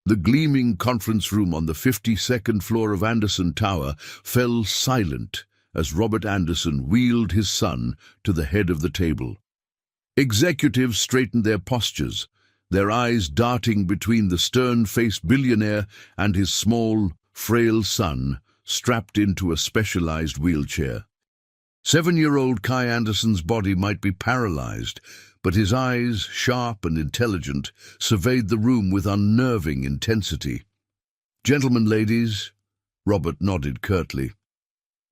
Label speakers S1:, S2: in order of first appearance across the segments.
S1: The gleaming conference room on the 52nd floor of Anderson Tower fell silent as Robert Anderson wheeled his son to the head of the table. Executives straightened their postures, their eyes darting between the stern-faced billionaire and his small, frail son, strapped into a specialized wheelchair. 7-year-old Kai Anderson's body might be paralyzed, but his eyes, sharp and intelligent, surveyed the room with unnerving intensity. "Gentlemen, ladies," Robert nodded curtly.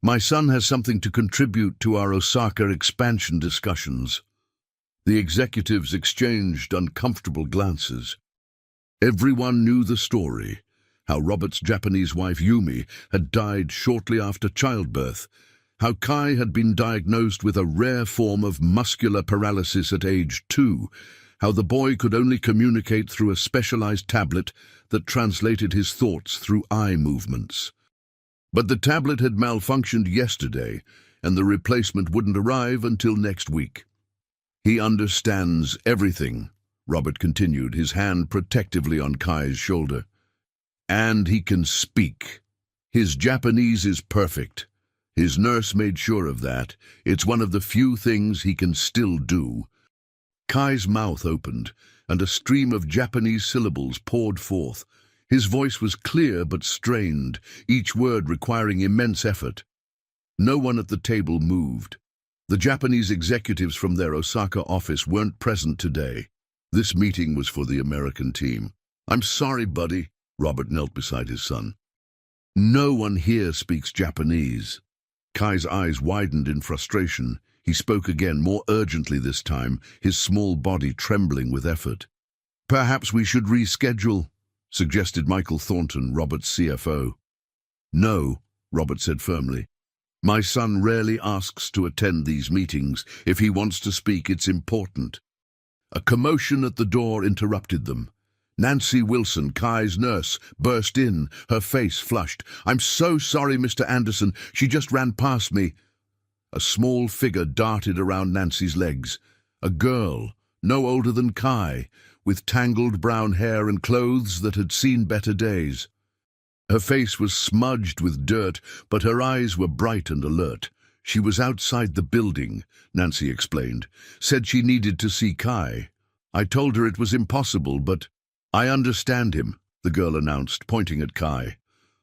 S1: "My son has something to contribute to our Osaka expansion discussions." The executives exchanged uncomfortable glances. Everyone knew the story, how Robert's Japanese wife Yumi had died shortly after childbirth, how Kai had been diagnosed with a rare form of muscular paralysis at age 2, how the boy could only communicate through a specialized tablet that translated his thoughts through eye movements. But the tablet had malfunctioned yesterday, and the replacement wouldn't arrive until next week. "He understands everything," Robert continued, his hand protectively on Kai's shoulder. "And he can speak. His Japanese is perfect. His nurse made sure of that. It's one of the few things he can still do." Kai's mouth opened, and a stream of Japanese syllables poured forth. His voice was clear but strained, each word requiring immense effort. No one at the table moved. The Japanese executives from their Osaka office weren't present today. This meeting was for the American team. "I'm sorry, buddy." Robert knelt beside his son. "No one here speaks Japanese." Kai's eyes widened in frustration. He spoke again, more urgently this time, his small body trembling with effort. "Perhaps we should reschedule," suggested Michael Thornton, Robert's CFO. "No," Robert said firmly. "My son rarely asks to attend these meetings. If he wants to speak, it's important." A commotion at the door interrupted them. Nancy Wilson, Kai's nurse, burst in, her face flushed. "I'm so sorry, Mr. Anderson. She just ran past me." A small figure darted around Nancy's legs. A girl, no older than Kai, with tangled brown hair and clothes that had seen better days. Her face was smudged with dirt, but her eyes were bright and alert. "She was outside the building," Nancy explained. "Said she needed to see Kai. I told her it was impossible, but—" "I understand him," the girl announced, pointing at Kai.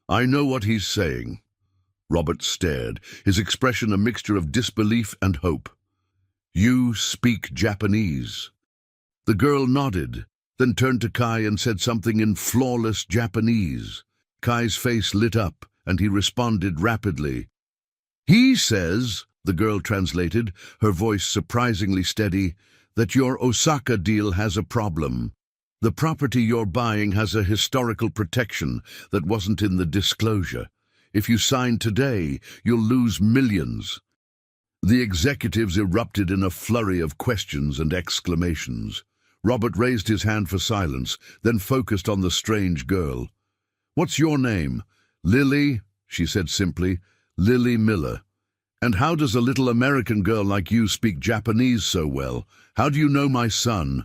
S1: "I know what he's saying." Robert stared, his expression a mixture of disbelief and hope. "You speak Japanese." The girl nodded, then turned to Kai and said something in flawless Japanese. Kai's face lit up, and he responded rapidly. "He says," the girl translated, her voice surprisingly steady, "that your Osaka deal has a problem. The property you're buying has a historical protection that wasn't in the disclosure. If you sign today, you'll lose millions." The executives erupted in a flurry of questions and exclamations. Robert raised his hand for silence, then focused on the strange girl. "What's your name?" "Lily," she said simply. "Lily Miller." "And how does a little American girl like you speak Japanese so well? How do you know my son?"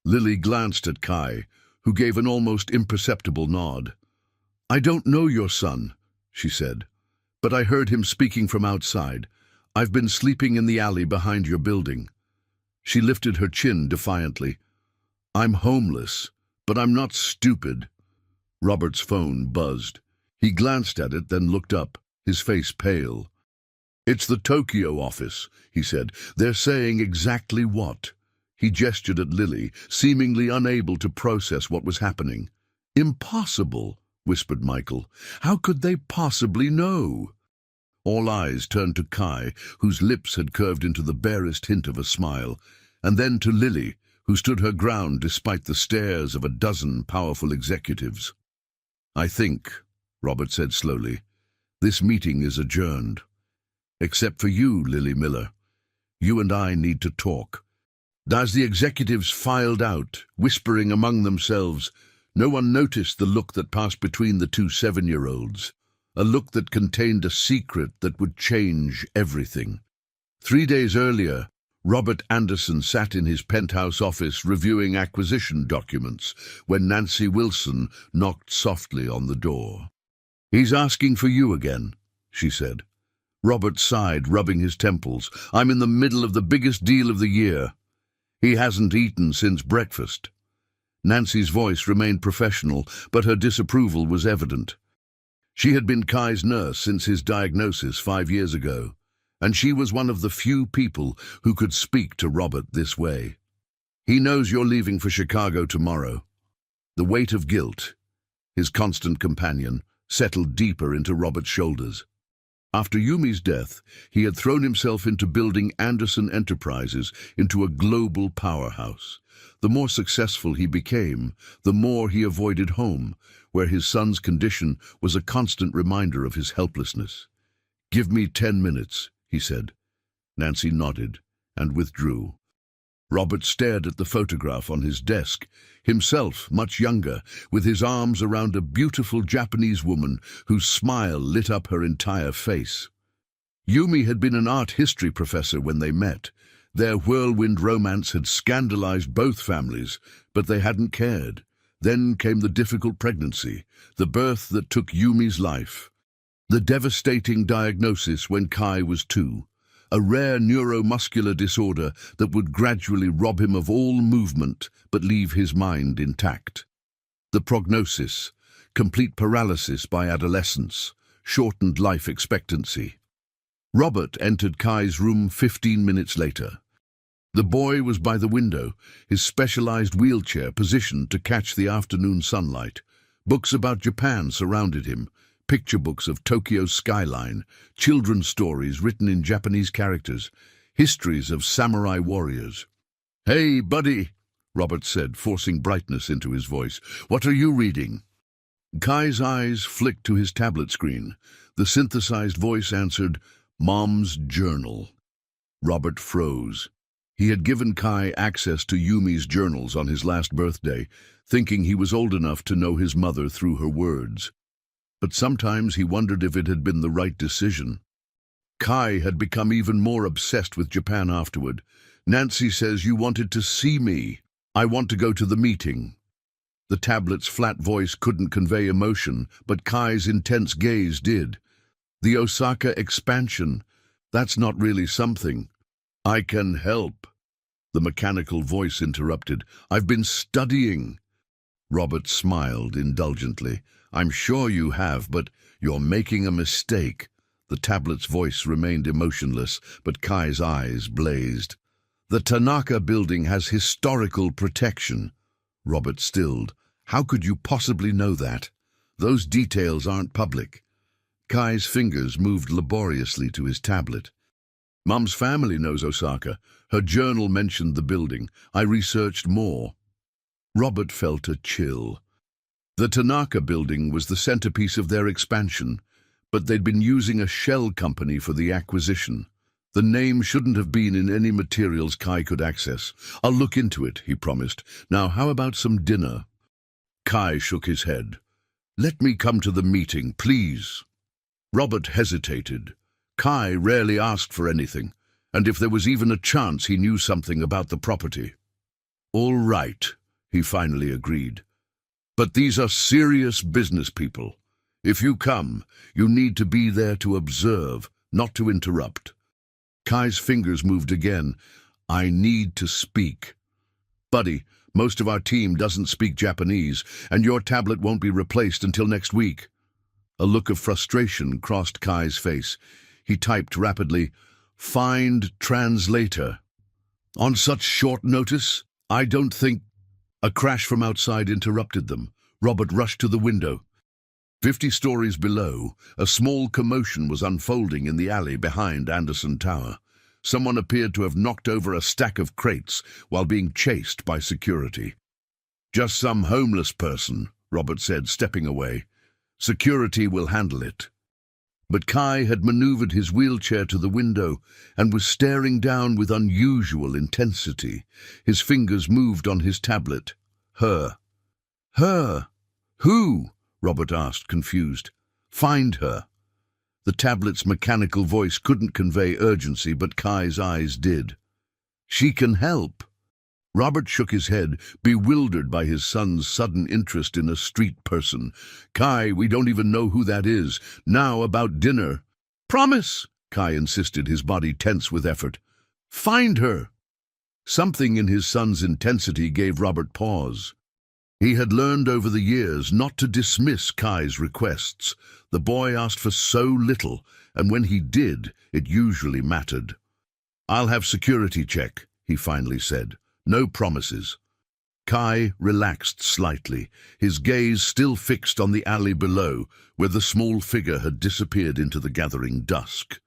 S1: Lily glanced at Kai, who gave an almost imperceptible nod. "I don't know your son," she said, "but I heard him speaking from outside. I've been sleeping in the alley behind your building." She lifted her chin defiantly. "I'm homeless, but I'm not stupid." Robert's phone buzzed. He glanced at it, then looked up, his face pale. "It's the Tokyo office," he said. "They're saying exactly what?" He gestured at Lily, seemingly unable to process what was happening. "Impossible," whispered Michael. "How could they possibly know?" All eyes turned to Kai, whose lips had curved into the barest hint of a smile, and then to Lily, who stood her ground despite the stares of a dozen powerful executives. "I think," Robert said slowly, "this meeting is adjourned. Except for you, Lily Miller. You and I need to talk." As the executives filed out, whispering among themselves, no one noticed the look that passed between the two 7-year-olds, a look that contained a secret that would change everything. 3 days earlier, Robert Anderson sat in his penthouse office reviewing acquisition documents when Nancy Wilson knocked softly on the door. "He's asking for you again," she said. Robert sighed, rubbing his temples. "I'm in the middle of the biggest deal of the year. He hasn't eaten since breakfast." Nancy's voice remained professional, but her disapproval was evident. She had been Kai's nurse since his diagnosis 5 years ago, and she was one of the few people who could speak to Robert this way. "He knows you're leaving for Chicago tomorrow." The weight of guilt, his constant companion, settled deeper into Robert's shoulders. After Yumi's death, he had thrown himself into building Anderson Enterprises into a global powerhouse. The more successful he became, the more he avoided home, where his son's condition was a constant reminder of his helplessness. "Give me 10 minutes, he said. Nancy nodded and withdrew. Robert stared at the photograph on his desk, himself much younger, with his arms around a beautiful Japanese woman whose smile lit up her entire face. Yumi had been an art history professor when they met. Their whirlwind romance had scandalized both families, but they hadn't cared. Then came the difficult pregnancy, the birth that took Yumi's life. The devastating diagnosis when Kai was 2. A rare neuromuscular disorder that would gradually rob him of all movement but leave his mind intact. The prognosis: complete paralysis by adolescence, shortened life expectancy. Robert entered Kai's room 15 minutes later. The boy was by the window, his specialized wheelchair positioned to catch the afternoon sunlight. Books about Japan surrounded him, picture books of Tokyo's skyline, children's stories written in Japanese characters, histories of samurai warriors. "Hey, buddy," Robert said, forcing brightness into his voice. "What are you reading?" Kai's eyes flicked to his tablet screen. The synthesized voice answered, "Mom's Journal." Robert froze. He had given Kai access to Yumi's journals on his last birthday, thinking he was old enough to know his mother through her words. But sometimes he wondered if it had been the right decision. Kai had become even more obsessed with Japan afterward. "Nancy says you wanted to see me. I want to go to the meeting." The tablet's flat voice couldn't convey emotion, but Kai's intense gaze did. "The Osaka expansion, that's not really something." "I can help," the mechanical voice interrupted. "I've been studying." Robert smiled indulgently. "I'm sure you have, but you're making a mistake." The tablet's voice remained emotionless, but Kai's eyes blazed. "The Tanaka building has historical protection." Robert stilled. "How could you possibly know that? Those details aren't public." Kai's fingers moved laboriously to his tablet. "Mom's family knows Osaka. Her journal mentioned the building. I researched more." Robert felt a chill. The Tanaka building was the centerpiece of their expansion, but they'd been using a shell company for the acquisition. The name shouldn't have been in any materials Kai could access. "I'll look into it," he promised. "Now, how about some dinner?" Kai shook his head. "Let me come to the meeting, please." Robert hesitated. Kai rarely asked for anything, and if there was even a chance he knew something about the property. "All right," he finally agreed. "But these are serious business people. If you come, you need to be there to observe, not to interrupt." Kai's fingers moved again. "I need to speak." "Buddy, most of our team doesn't speak Japanese, and your tablet won't be replaced until next week." A look of frustration crossed Kai's face. He typed rapidly, "Find translator." "On such short notice? I don't think—" A crash from outside interrupted them. Robert rushed to the window. 50 stories below, a small commotion was unfolding in the alley behind Anderson Tower. Someone appeared to have knocked over a stack of crates while being chased by security. "Just some homeless person," Robert said, stepping away. "Security will handle it." But Kai had maneuvered his wheelchair to the window and was staring down with unusual intensity. His fingers moved on his tablet. "Her." "Her? Who?" Robert asked, confused. "Find her." The tablet's mechanical voice couldn't convey urgency, but Kai's eyes did. She can help. Robert shook his head, bewildered by his son's sudden interest in a street person. Kai, we don't even know who that is. Now about dinner. Promise, Kai insisted, his body tense with effort. Find her. Something in his son's intensity gave Robert pause. He had learned over the years not to dismiss Kai's requests. The boy asked for so little, and when he did, it usually mattered. I'll have security check, he finally said. No promises. Kai relaxed slightly, his gaze still fixed on the alley below, where the small figure had disappeared into the gathering dusk.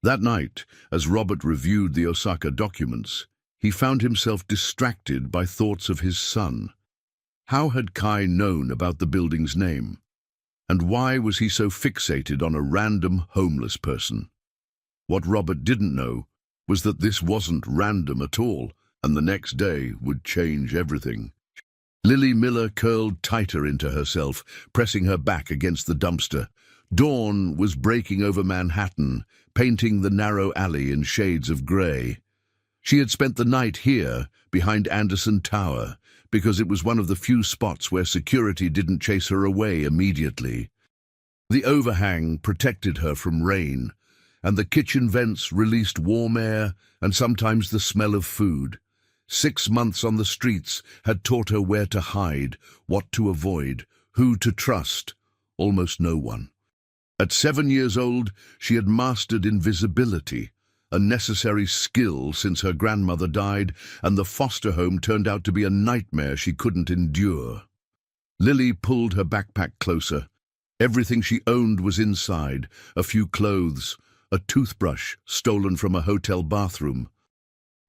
S1: That night, as Robert reviewed the Osaka documents, he found himself distracted by thoughts of his son. How had Kai known about the building's name? And why was he so fixated on a random homeless person? What Robert didn't know was that this wasn't random at all, and the next day would change everything. Lily Miller curled tighter into herself, pressing her back against the dumpster. Dawn was breaking over Manhattan, painting the narrow alley in shades of grey. She had spent the night here, behind Anderson Tower, because it was one of the few spots where security didn't chase her away immediately. The overhang protected her from rain, and the kitchen vents released warm air and sometimes the smell of food. 6 months on the streets had taught her where to hide, what to avoid, who to trust. Almost no one. At 7 years old, she had mastered invisibility, a necessary skill since her grandmother died and the foster home turned out to be a nightmare she couldn't endure. Lily pulled her backpack closer. Everything she owned was inside, a few clothes, a toothbrush stolen from a hotel bathroom,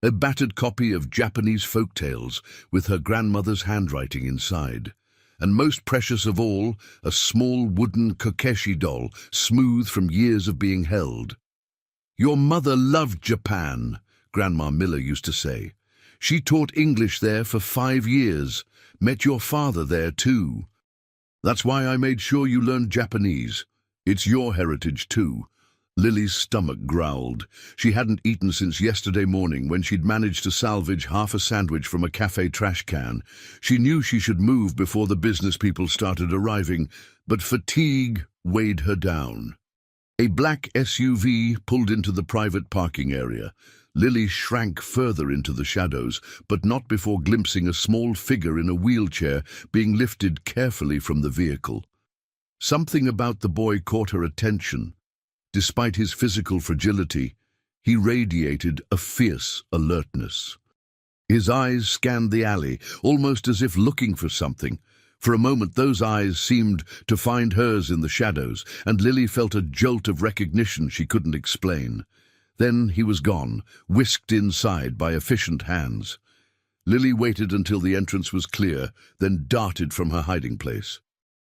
S1: a battered copy of Japanese folktales with her grandmother's handwriting inside, and most precious of all, a small wooden kokeshi doll, smooth from years of being held. Your mother loved Japan, Grandma Miller used to say. She taught English there for 5 years, met your father there too. That's why I made sure you learned Japanese. It's your heritage too. Lily's stomach growled. She hadn't eaten since yesterday morning when she'd managed to salvage half a sandwich from a cafe trash can. She knew she should move before the business people started arriving, but fatigue weighed her down. A black SUV pulled into the private parking area. Lily shrank further into the shadows, but not before glimpsing a small figure in a wheelchair being lifted carefully from the vehicle. Something about the boy caught her attention. Despite his physical fragility, he radiated a fierce alertness. His eyes scanned the alley, almost as if looking for something. For a moment those eyes seemed to find hers in the shadows, and Lily felt a jolt of recognition she couldn't explain. Then he was gone, whisked inside by efficient hands. Lily waited until the entrance was clear, then darted from her hiding place.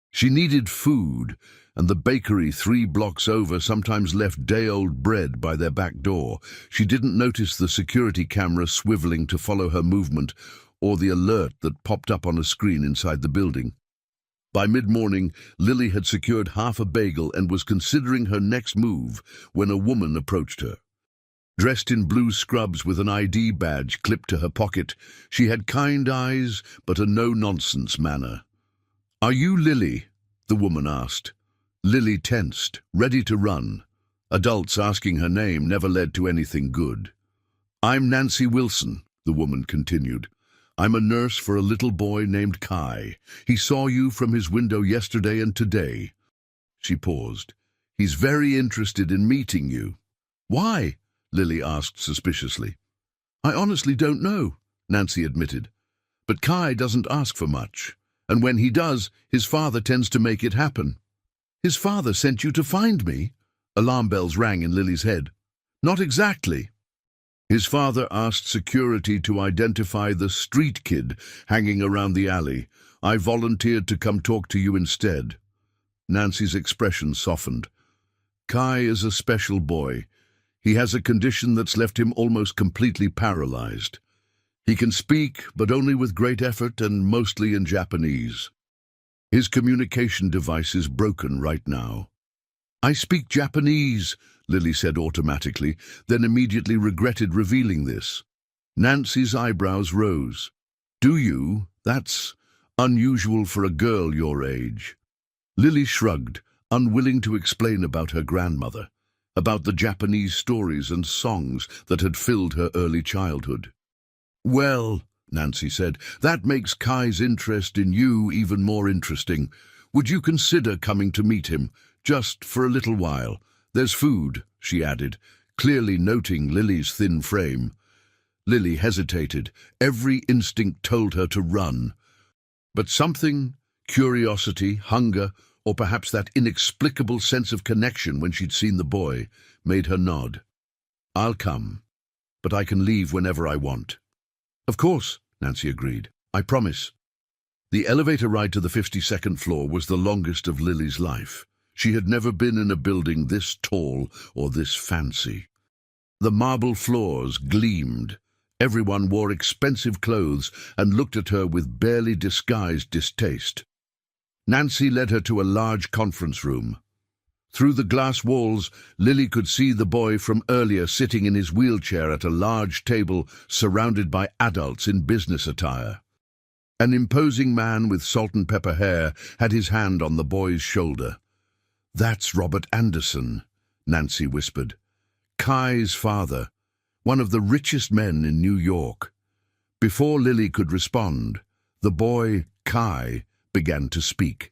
S1: She needed food, and the bakery 3 blocks over sometimes left day-old bread by their back door. She didn't notice the security camera swiveling to follow her movement, or the alert that popped up on a screen inside the building. By mid-morning, Lily had secured half a bagel and was considering her next move when a woman approached her. Dressed in blue scrubs with an ID badge clipped to her pocket, she had kind eyes but a no-nonsense manner. "Are you Lily?" the woman asked. Lily tensed, ready to run. Adults asking her name never led to anything good. "I'm Nancy Wilson," the woman continued. "I'm a nurse for a little boy named Kai. He saw you from his window yesterday and today." She paused. "He's very interested in meeting you." "Why?" Lily asked suspiciously. "I honestly don't know," Nancy admitted. "But Kai doesn't ask for much, and when he does, his father tends to make it happen." "His father sent you to find me?" Alarm bells rang in Lily's head. "Not exactly." "His father asked security to identify the street kid hanging around the alley. I volunteered to come talk to you instead." Nancy's expression softened. "Kai is a special boy. He has a condition that's left him almost completely paralyzed. He can speak, but only with great effort and mostly in Japanese. His communication device is broken right now." "I speak Japanese," Lily said automatically, then immediately regretted revealing this. Nancy's eyebrows rose. "Do you? That's unusual for a girl your age." Lily shrugged, unwilling to explain about her grandmother, about the Japanese stories and songs that had filled her early childhood. "Well," Nancy said, "that makes Kai's interest in you even more interesting. Would you consider coming to meet him, just for a little while? There's food," she added, clearly noting Lily's thin frame. Lily hesitated. Every instinct told her to run. But something, curiosity, hunger, or perhaps that inexplicable sense of connection when she'd seen the boy, made her nod. "I'll come, but I can leave whenever I want." "Of course," Nancy agreed. "I promise." The elevator ride to the 52nd floor was the longest of Lily's life. She had never been in a building this tall or this fancy. The marble floors gleamed. Everyone wore expensive clothes and looked at her with barely disguised distaste. Nancy led her to a large conference room. Through the glass walls, Lily could see the boy from earlier sitting in his wheelchair at a large table surrounded by adults in business attire. An imposing man with salt and pepper hair had his hand on the boy's shoulder. "That's Robert Anderson," Nancy whispered. "Kai's father, one of the richest men in New York." Before Lily could respond, the boy, Kai, began to speak.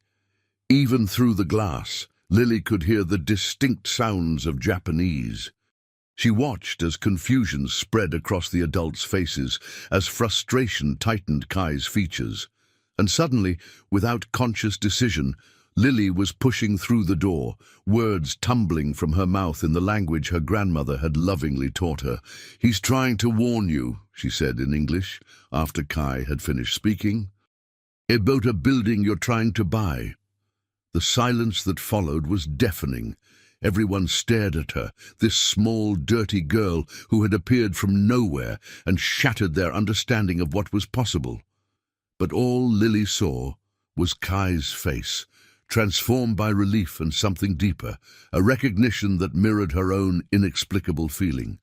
S1: Even through the glass, Lily could hear the distinct sounds of Japanese. She watched as confusion spread across the adults' faces, as frustration tightened Kai's features. And suddenly, without conscious decision, Lily was pushing through the door, words tumbling from her mouth in the language her grandmother had lovingly taught her. "He's trying to warn you," she said in English, after Kai had finished speaking, "about a building you're trying to buy." The silence that followed was deafening. Everyone stared at her, this small, dirty girl who had appeared from nowhere and shattered their understanding of what was possible. But all Lily saw was Kai's face, transformed by relief and something deeper, a recognition that mirrored her own inexplicable feeling.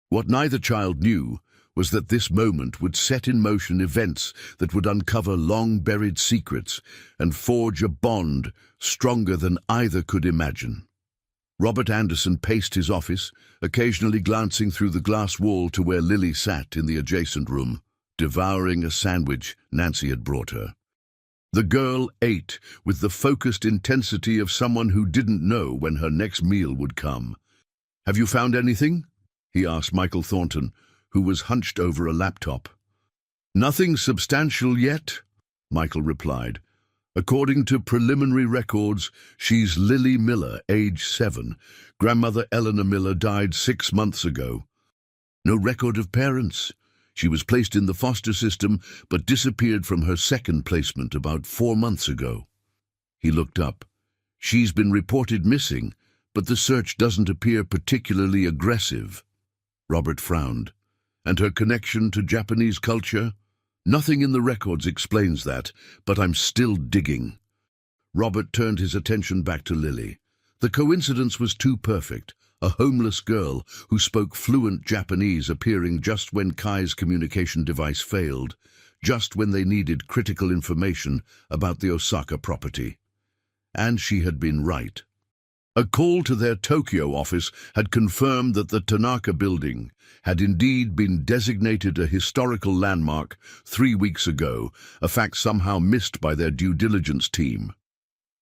S1: What neither child knew was that this moment would set in motion events that would uncover long-buried secrets and forge a bond stronger than either could imagine. Robert Anderson paced his office, occasionally glancing through the glass wall to where Lily sat in the adjacent room, devouring a sandwich Nancy had brought her. The girl ate with the focused intensity of someone who didn't know when her next meal would come. "Have you found anything?" he asked Michael Thornton, who was hunched over a laptop. "Nothing substantial yet," Michael replied. "According to preliminary records, she's Lily Miller, age 7. Grandmother Eleanor Miller died 6 months ago. No record of parents. She was placed in the foster system, but disappeared from her second placement about 4 months ago." He looked up. "She's been reported missing, but the search doesn't appear particularly aggressive." Robert frowned. "And her connection to Japanese culture? Nothing in the records explains that, but I'm still digging." Robert turned his attention back to Lily. The coincidence was too perfect. A homeless girl who spoke fluent Japanese appearing just when Kai's communication device failed, just when they needed critical information about the Osaka property. And she had been right. A call to their Tokyo office had confirmed that the Tanaka building had indeed been designated a historical landmark 3 weeks ago, a fact somehow missed by their due diligence team.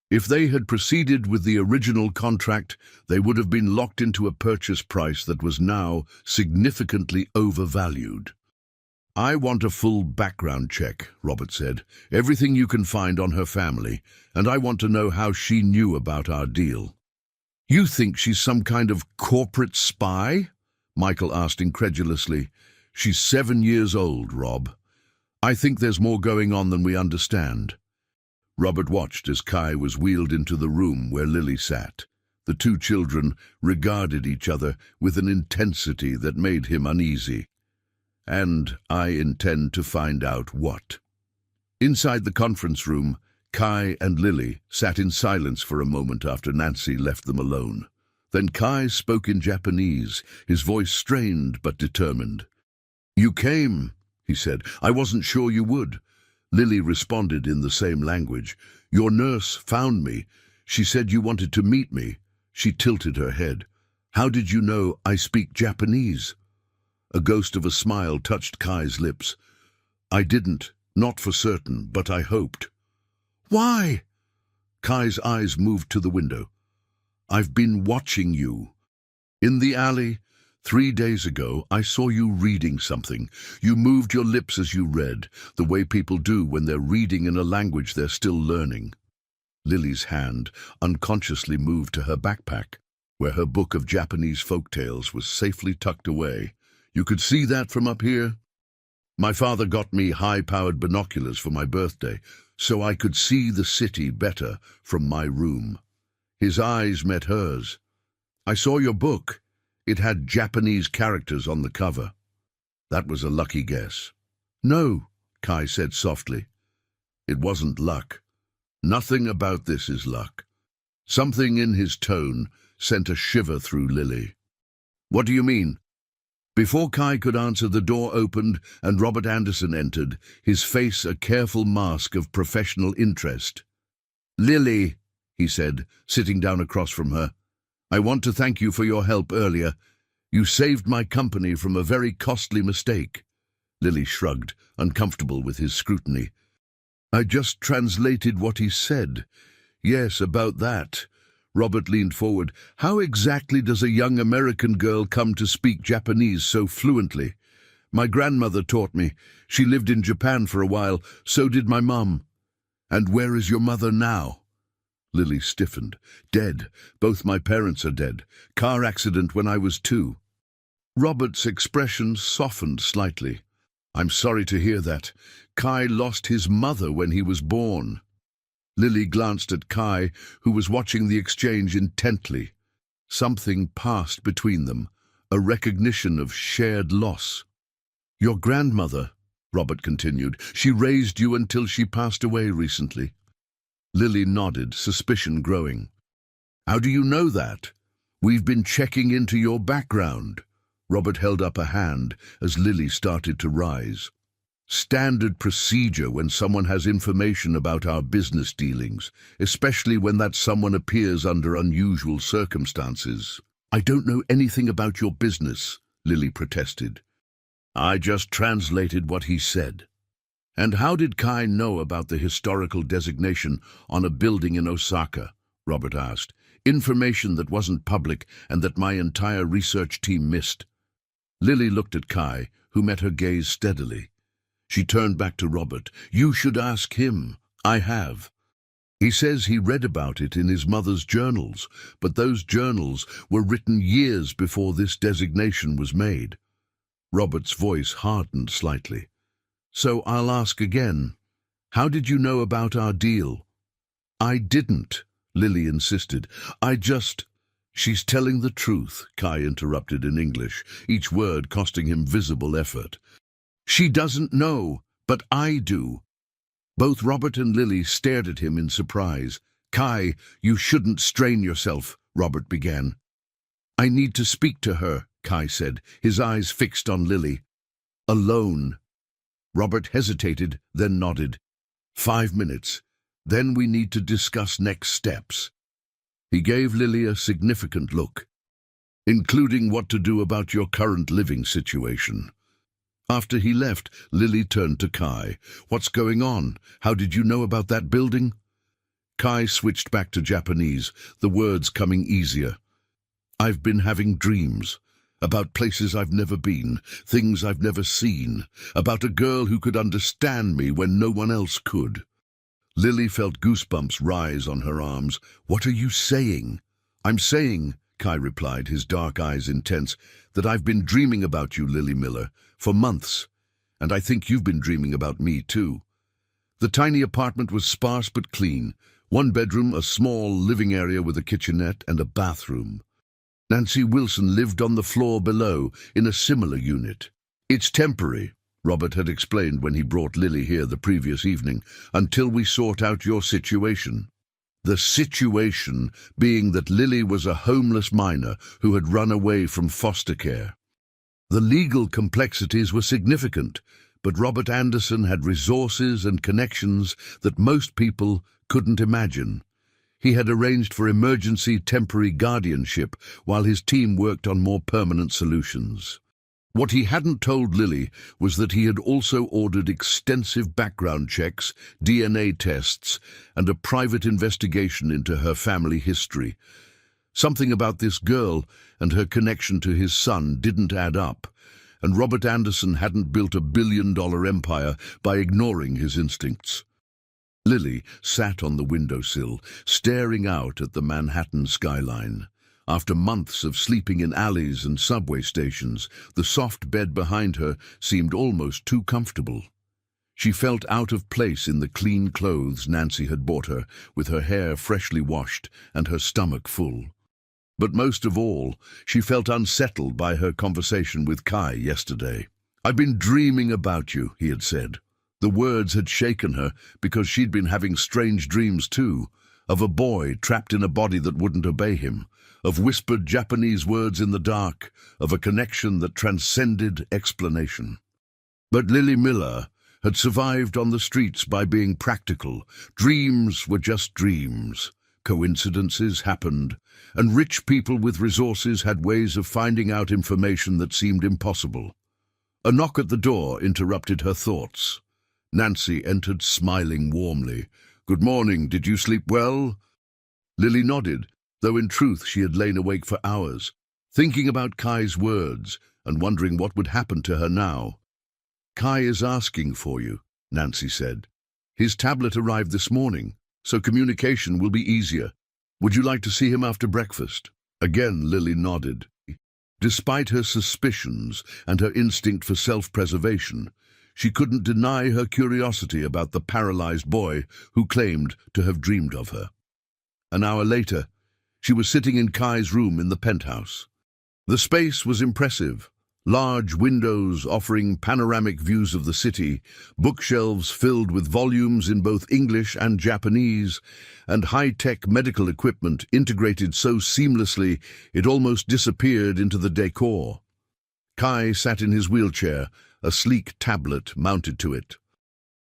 S1: If they had proceeded with the original contract, they would have been locked into a purchase price that was now significantly overvalued. "I want a full background check," Robert said. "Everything you can find on her family, and I want to know how she knew about our deal." "You think she's some kind of corporate spy?" Michael asked incredulously. "She's 7 years old, Rob. I think there's more going on than we understand." Robert watched as Kai was wheeled into the room where Lily sat. The two children regarded each other with an intensity that made him uneasy. "And I intend to find out what." Inside the conference room, Kai and Lily sat in silence for a moment after Nancy left them alone. Then Kai spoke in Japanese, his voice strained but determined. "You came," he said. "I wasn't sure you would." Lily responded in the same language. "Your nurse found me. She said you wanted to meet me." She tilted her head. "How did you know I speak Japanese?" A ghost of a smile touched Kai's lips. "I didn't, not for certain, but I hoped." "Why?" Kai's eyes moved to the window. "I've been watching you. In the alley, 3 days ago, I saw you reading something. You moved your lips as you read, the way people do when they're reading in a language they're still learning." Lily's hand unconsciously moved to her backpack, where her book of Japanese folk tales was safely tucked away. "You could see that from up here?" "My father got me high-powered binoculars for my birthday, so I could see the city better from my room." His eyes met hers. "I saw your book. It had Japanese characters on the cover." That was a lucky guess. "No," Kai said softly. "It wasn't luck. Nothing about this is luck." Something in his tone sent a shiver through Lily. "What do you mean?" Before Kai could answer, the door opened and Robert Anderson entered, his face a careful mask of professional interest. "Lily," he said, sitting down across from her, "I want to thank you for your help earlier. You saved my company from a very costly mistake." Lily shrugged, uncomfortable with his scrutiny. "I just translated what he said." "Yes, about that." Robert leaned forward. "How exactly does a young American girl come to speak Japanese so fluently?" "My grandmother taught me. She lived in Japan for a while. So did my mum." "And where is your mother now?" Lily stiffened. "Dead. Both my parents are dead. Car accident when I was 2. Robert's expression softened slightly. "I'm sorry to hear that. Kai lost his mother when he was born." Lily glanced at Kai, who was watching the exchange intently. Something passed between them, a recognition of shared loss. "Your grandmother," Robert continued, "she raised you until she passed away recently." Lily nodded, suspicion growing. "How do you know that?" "We've been checking into your background." Robert held up a hand as Lily started to rise. "Standard procedure when someone has information about our business dealings, especially when that someone appears under unusual circumstances." "I don't know anything about your business," Lily protested. "I just translated what he said." "And how did Kai know about the historical designation on a building in Osaka?" Robert asked. "Information that wasn't public and that my entire research team missed." Lily looked at Kai, who met her gaze steadily. She turned back to Robert. "You should ask him." "I have. He says he read about it in his mother's journals, but those journals were written years before this designation was made." Robert's voice hardened slightly. "So I'll ask again. How did you know about our deal?" "I didn't," Lily insisted. "I just—" "She's telling the truth," Kai interrupted in English, each word costing him visible effort. "She doesn't know, but I do." Both Robert and Lily stared at him in surprise. "Kai, you shouldn't strain yourself," Robert began. "I need to speak to her," Kai said, his eyes fixed on Lily. "Alone." Robert hesitated, then nodded. 5 minutes. Then we need to discuss next steps." He gave Lily a significant look. "Including what to do about your current living situation." After he left, Lily turned to Kai. "What's going on? How did you know about that building?" Kai switched back to Japanese, the words coming easier. "I've been having dreams. About places I've never been, things I've never seen, about a girl who could understand me when no one else could." Lily felt goosebumps rise on her arms. "What are you saying?" "I'm saying," Kai replied, his dark eyes intense, "that I've been dreaming about you, Lily Miller, for months. And I think you've been dreaming about me, too." The tiny apartment was sparse but clean. 1 bedroom, a small living area with a kitchenette and a bathroom. Nancy Wilson lived on the floor below, in a similar unit. "It's temporary," Robert had explained when he brought Lily here the previous evening, "until we sort out your situation." The situation being that Lily was a homeless minor who had run away from foster care. The legal complexities were significant, but Robert Anderson had resources and connections that most people couldn't imagine. He had arranged for emergency temporary guardianship while his team worked on more permanent solutions. What he hadn't told Lily was that he had also ordered extensive background checks, DNA tests, and a private investigation into her family history. Something about this girl and her connection to his son didn't add up, and Robert Anderson hadn't built a billion-dollar empire by ignoring his instincts. Lily sat on the windowsill, staring out at the Manhattan skyline. After months of sleeping in alleys and subway stations, the soft bed behind her seemed almost too comfortable. She felt out of place in the clean clothes Nancy had bought her, with her hair freshly washed and her stomach full. But most of all, she felt unsettled by her conversation with Kai yesterday. "I've been dreaming about you," he had said. The words had shaken her because she'd been having strange dreams too, of a boy trapped in a body that wouldn't obey him, of whispered Japanese words in the dark, of a connection that transcended explanation. But Lily Miller had survived on the streets by being practical. Dreams were just dreams. Coincidences happened, and rich people with resources had ways of finding out information that seemed impossible. A knock at the door interrupted her thoughts. Nancy entered, smiling warmly. "Good morning, did you sleep well?" Lily nodded, though in truth she had lain awake for hours, thinking about Kai's words and wondering what would happen to her now. "Kai is asking for you," Nancy said. "His tablet arrived this morning, so communication will be easier. Would you like to see him after breakfast?" Again Lily nodded. Despite her suspicions and her instinct for self-preservation, she couldn't deny her curiosity about the paralyzed boy who claimed to have dreamed of her. An hour later, she was sitting in Kai's room in the penthouse. The space was impressive. Large windows offering panoramic views of the city, bookshelves filled with volumes in both English and Japanese, and high-tech medical equipment integrated so seamlessly it almost disappeared into the decor. Kai sat in his wheelchair, a sleek tablet mounted to it.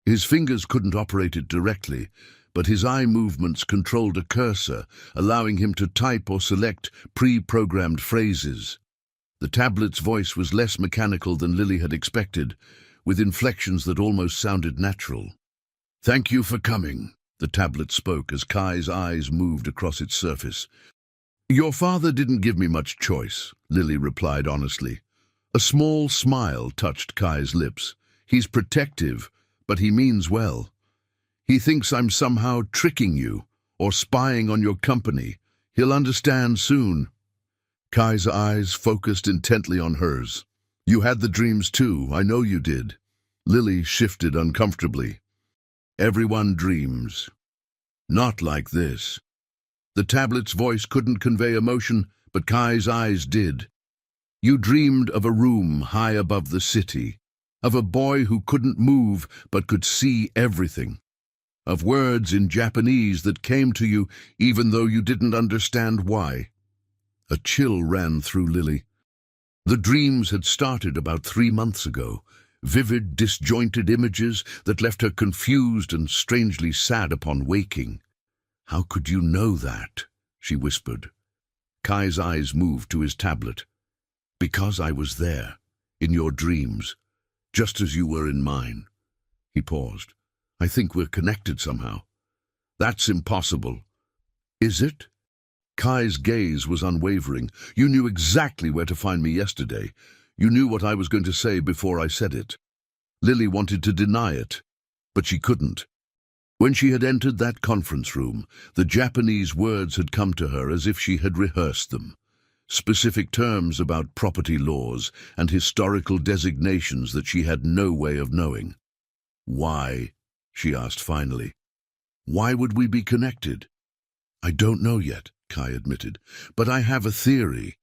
S1: His fingers couldn't operate it directly, but his eye movements controlled a cursor, allowing him to type or select pre-programmed phrases. The tablet's voice was less mechanical than Lily had expected, with inflections that almost sounded natural. "Thank you for coming," the tablet spoke as Kai's eyes moved across its surface. "Your father didn't give me much choice," Lily replied honestly. A small smile touched Kai's lips. "He's protective, but he means well. He thinks I'm somehow tricking you or spying on your company. He'll understand soon." Kai's eyes focused intently on hers. "You had the dreams too, I know you did." Lily shifted uncomfortably. "Everyone dreams. Not like this." The tablet's voice couldn't convey emotion, but Kai's eyes did. "You dreamed of a room high above the city, of a boy who couldn't move but could see everything, of words in Japanese that came to you even though you didn't understand why." A chill ran through Lily. The dreams had started about 3 months ago, vivid, disjointed images that left her confused and strangely sad upon waking. "How could you know that?" she whispered. Kai's eyes moved to his tablet. "Because I was there, in your dreams, just as you were in mine." He paused. "I think we're connected somehow." "That's impossible." "Is it?" Kai's gaze was unwavering. "You knew exactly where to find me yesterday. You knew what I was going to say before I said it." Lily wanted to deny it, but she couldn't. When she had entered that conference room, the Japanese words had come to her as if she had rehearsed them. Specific terms about property laws and historical designations that she had no way of knowing. "Why?" she asked finally. "Why would we be connected?" "I don't know yet," Kai admitted, "but I have a theory."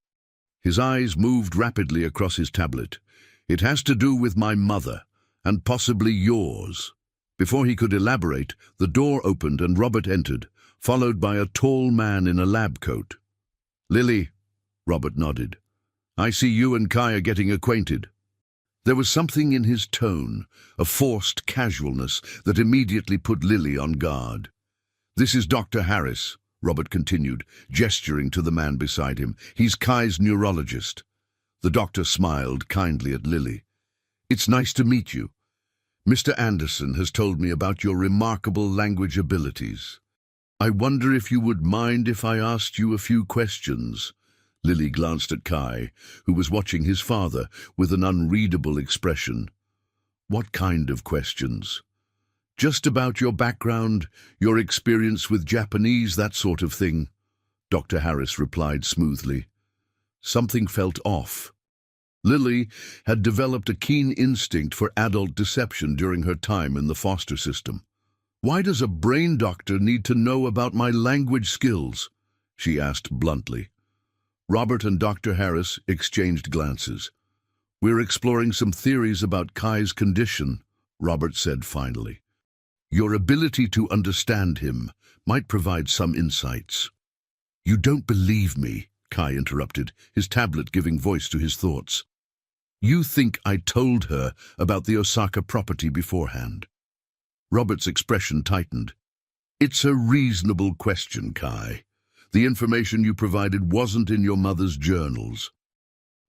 S1: His eyes moved rapidly across his tablet. "It has to do with my mother, and possibly yours." Before he could elaborate, the door opened and Robert entered, followed by a tall man in a lab coat. "Lily," Robert nodded. I see you and Kai are getting acquainted." There was something in his tone, a forced casualness, that immediately put Lily on guard. "This is Dr. Harris," Robert continued, gesturing to the man beside him. "He's Kai's neurologist." The doctor smiled kindly at Lily. "It's nice to meet you. Mr. Anderson has told me about your remarkable language abilities. I wonder if you would mind if I asked you a few questions." Lily glanced at Kai, who was watching his father with an unreadable expression. "What kind of questions?" "Just about your background, your experience with Japanese, that sort of thing," Dr. Harris replied smoothly. Something felt off. Lily had developed a keen instinct for adult deception during her time in the foster system. "Why does a brain doctor need to know about my language skills?" she asked bluntly. Robert and Dr. Harris exchanged glances. "We're exploring some theories about Kai's condition," Robert said finally. "Your ability to understand him might provide some insights." "You don't believe me," Kai interrupted, his tablet giving voice to his thoughts. "You think I told her about the Osaka property beforehand?" Robert's expression tightened. "It's a reasonable question, Kai. The information you provided wasn't in your mother's journals.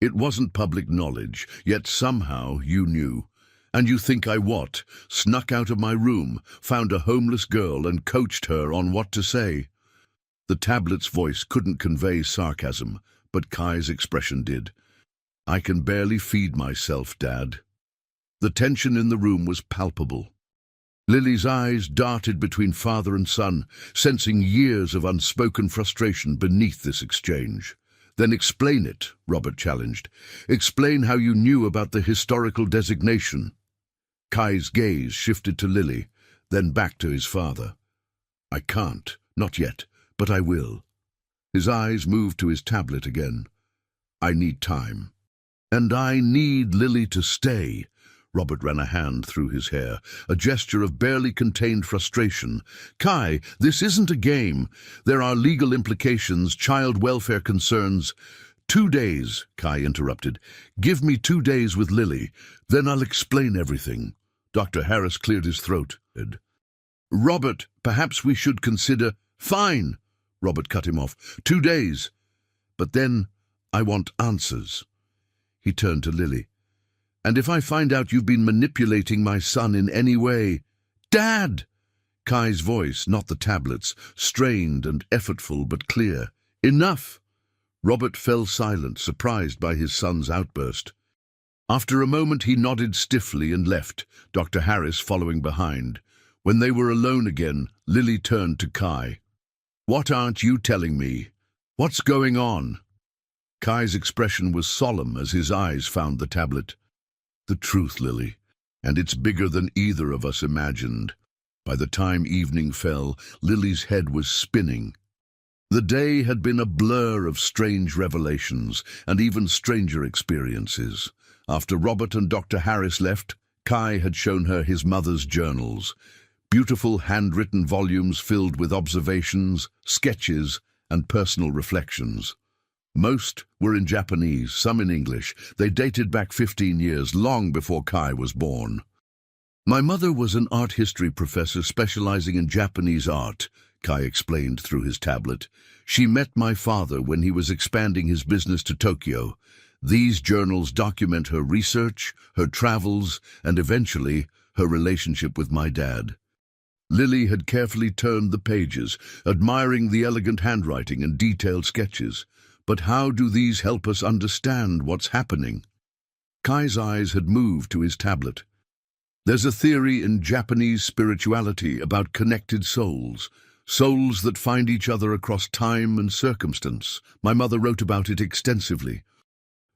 S1: It wasn't public knowledge, yet somehow you knew. And you think I what? Snuck out of my room, found a homeless girl and coached her on what to say?" The tablet's voice couldn't convey sarcasm, but Kai's expression did. "I can barely feed myself, Dad." The tension in the room was palpable. Lily's eyes darted between father and son, sensing years of unspoken frustration beneath this exchange. "Then explain it," Robert challenged. "Explain how you knew about the historical designation." Kai's gaze shifted to Lily, then back to his father. "I can't, not yet, but I will." His eyes moved to his tablet again. "I need time. And I need Lily to stay." Robert ran a hand through his hair, a gesture of barely contained frustration. "Kai, this isn't a game. There are legal implications, child welfare concerns." "2 days," Kai interrupted. "Give me 2 days with Lily, then I'll explain everything." Dr. Harris cleared his throat. "Robert, perhaps we should consider—" "Fine," Robert cut him off. 2 days. But then I want answers." He turned to Lily. "And if I find out you've been manipulating my son in any way—" "Dad!" Kai's voice, not the tablet's, strained and effortful but clear. "Enough!" Robert fell silent, surprised by his son's outburst. After a moment he nodded stiffly and left, Dr. Harris following behind. When they were alone again, Lily turned to Kai. "What aren't you telling me? What's going on?" Kai's expression was solemn as his eyes found the tablet. "The truth, Lily, and it's bigger than either of us imagined." By the time evening fell, Lily's head was spinning. The day had been a blur of strange revelations and even stranger experiences. After Robert and Dr. Harris left, Kai had shown her his mother's journals, beautiful handwritten volumes filled with observations, sketches, and personal reflections. Most were in Japanese, some in English. They dated back 15 years, long before Kai was born. "My mother was an art history professor specializing in Japanese art," Kai explained through his tablet. "She met my father when he was expanding his business to Tokyo. These journals document her research, her travels, and eventually her relationship with my dad." Lily had carefully turned the pages, admiring the elegant handwriting and detailed sketches. "But how do these help us understand what's happening?" Kai's eyes had moved to his tablet. "There's a theory in Japanese spirituality about connected souls, souls that find each other across time and circumstance. My mother wrote about it extensively."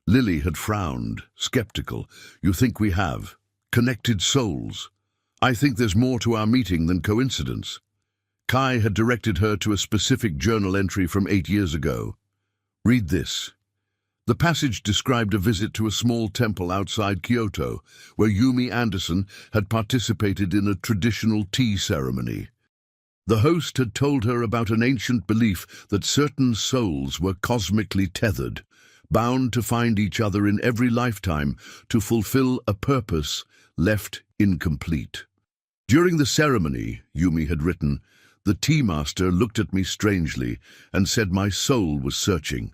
S1: Lily had frowned, skeptical. "You think we have? Connected souls? I think there's more to our meeting than coincidence." Kai had directed her to a specific journal entry from 8 years ago. "Read this." The passage described a visit to a small temple outside Kyoto, where Yumi Anderson had participated in a traditional tea ceremony. The host had told her about an ancient belief that certain souls were cosmically tethered, bound to find each other in every lifetime to fulfill a purpose left incomplete. During the ceremony, Yumi had written, the tea master looked at me strangely and said my soul was searching.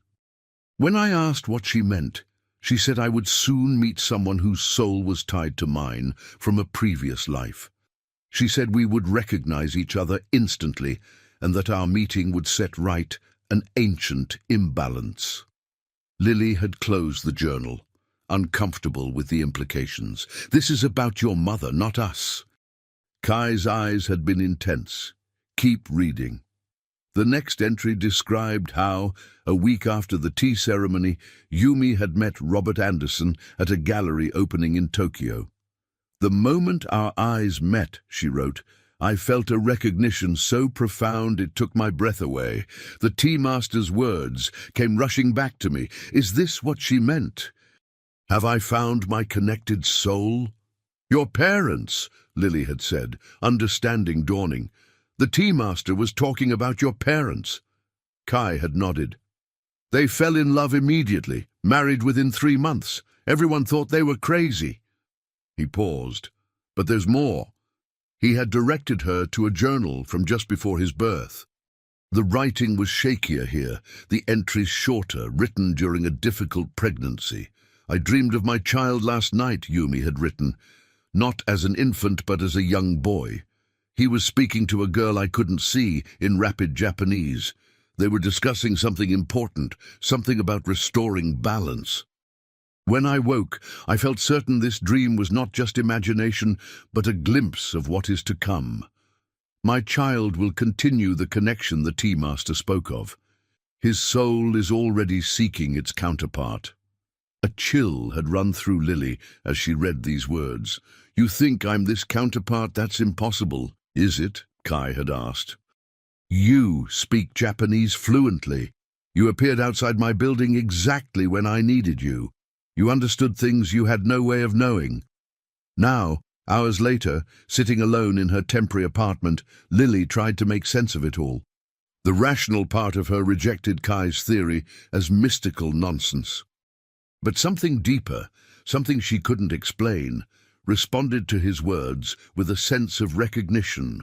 S1: When I asked what she meant, she said I would soon meet someone whose soul was tied to mine from a previous life. She said we would recognize each other instantly and that our meeting would set right an ancient imbalance. Lily had closed the journal, uncomfortable with the implications. This is about your mother, not us. Kai's eyes had been intense. Keep reading. The next entry described how, a week after the tea ceremony, Yumi had met Robert Anderson at a gallery opening in Tokyo. The moment our eyes met, she wrote, I felt a recognition so profound it took my breath away. The tea master's words came rushing back to me. Is this what she meant? Have I found my connected soul? Your parents, Lily had said, understanding dawning. The tea master was talking about your parents. Kai had nodded. They fell in love immediately, married within 3 months. Everyone thought they were crazy. He paused. But there's more. He had directed her to a journal from just before his birth. The writing was shakier here, the entries shorter, written during a difficult pregnancy. I dreamed of my child last night, Yumi had written. Not as an infant, but as a young boy. He was speaking to a girl I couldn't see in rapid Japanese. They were discussing something important, something about restoring balance. When I woke, I felt certain this dream was not just imagination, but a glimpse of what is to come. My child will continue the connection the tea master spoke of. His soul is already seeking its counterpart. A chill had run through Lily as she read these words. You think I'm this counterpart? That's impossible, is it? Kai had asked. You speak Japanese fluently. You appeared outside my building exactly when I needed you. You understood things you had no way of knowing. Now, hours later, sitting alone in her temporary apartment, Lily tried to make sense of it all. The rational part of her rejected Kai's theory as mystical nonsense. But something deeper, something she couldn't explain, responded to his words with a sense of recognition.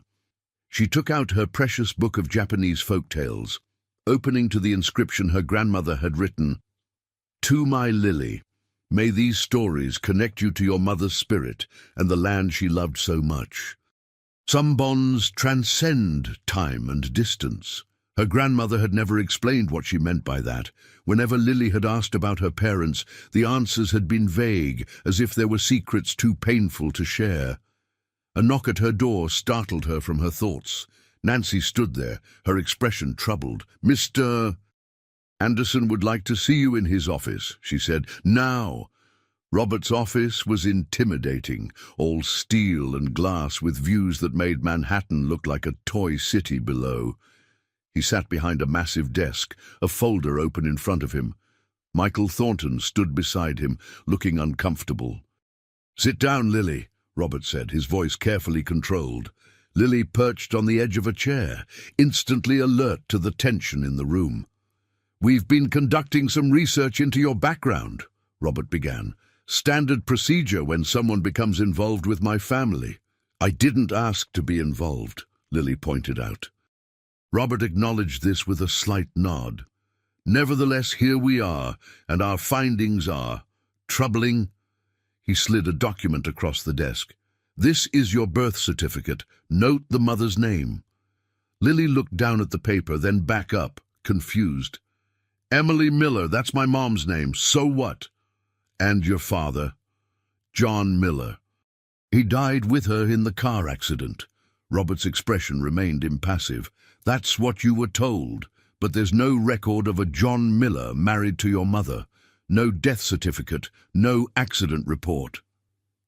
S1: She took out her precious book of Japanese folk tales, opening to the inscription her grandmother had written, To my Lily. May these stories connect you to your mother's spirit and the land she loved so much. Some bonds transcend time and distance. Her grandmother had never explained what she meant by that. Whenever Lily had asked about her parents, the answers had been vague, as if there were secrets too painful to share. A knock at her door startled her from her thoughts. Nancy stood there, her expression troubled. Mr. Anderson would like to see you in his office, she said. Now. Robert's office was intimidating, all steel and glass with views that made Manhattan look like a toy city below. He sat behind a massive desk, a folder open in front of him. Michael Thornton stood beside him, looking uncomfortable. Sit down, Lily, Robert said, his voice carefully controlled. Lily perched on the edge of a chair, instantly alert to the tension in the room. We've been conducting some research into your background, Robert began. Standard procedure when someone becomes involved with my family. I didn't ask to be involved, Lily pointed out. Robert acknowledged this with a slight nod. Nevertheless, here we are, and our findings are troubling. He slid a document across the desk. This is your birth certificate. Note the mother's name. Lily looked down at the paper, then back up, confused. Emily Miller, that's my mom's name. So what? And your father? John Miller. He died with her in the car accident. Robert's expression remained impassive. That's what you were told, but there's no record of a John Miller married to your mother. No death certificate, no accident report.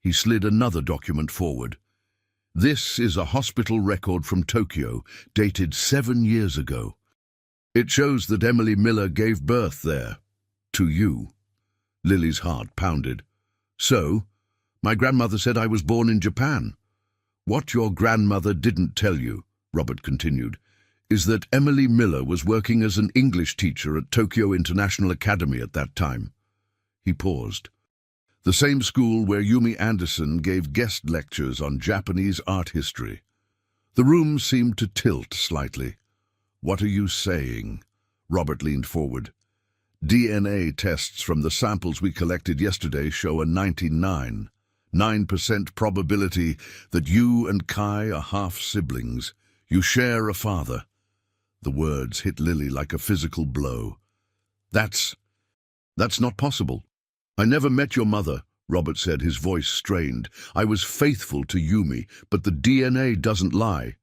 S1: He slid another document forward. This is a hospital record from Tokyo, dated 7 years ago. It shows that Emily Miller gave birth there. To you. Lily's heart pounded. So, my grandmother said I was born in Japan. What your grandmother didn't tell you, Robert continued, is that Emily Miller was working as an English teacher at Tokyo International Academy at that time. He paused. The same school where Yumi Anderson gave guest lectures on Japanese art history. The room seemed to tilt slightly. "What are you saying?" Robert leaned forward. "DNA tests from the samples we collected yesterday show a 99% probability that you and Kai are half-siblings. You share a father." The words hit Lily like a physical blow. That's not possible." "I never met your mother," Robert said, his voice strained. "I was faithful to Yumi, but the DNA doesn't lie."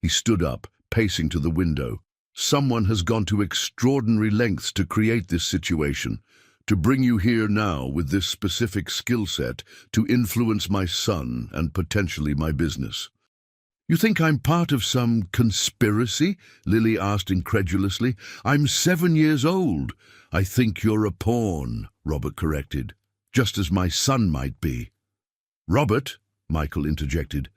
S1: He stood up, pacing to the window. "Someone has gone to extraordinary lengths to create this situation, to bring you here now with this specific skill set, to influence my son and potentially my business." "You think I'm part of some conspiracy?" Lily asked incredulously. "I'm 7 years old." "I think you're a pawn," Robert corrected, "just as my son might be." "Robert," Michael interjected,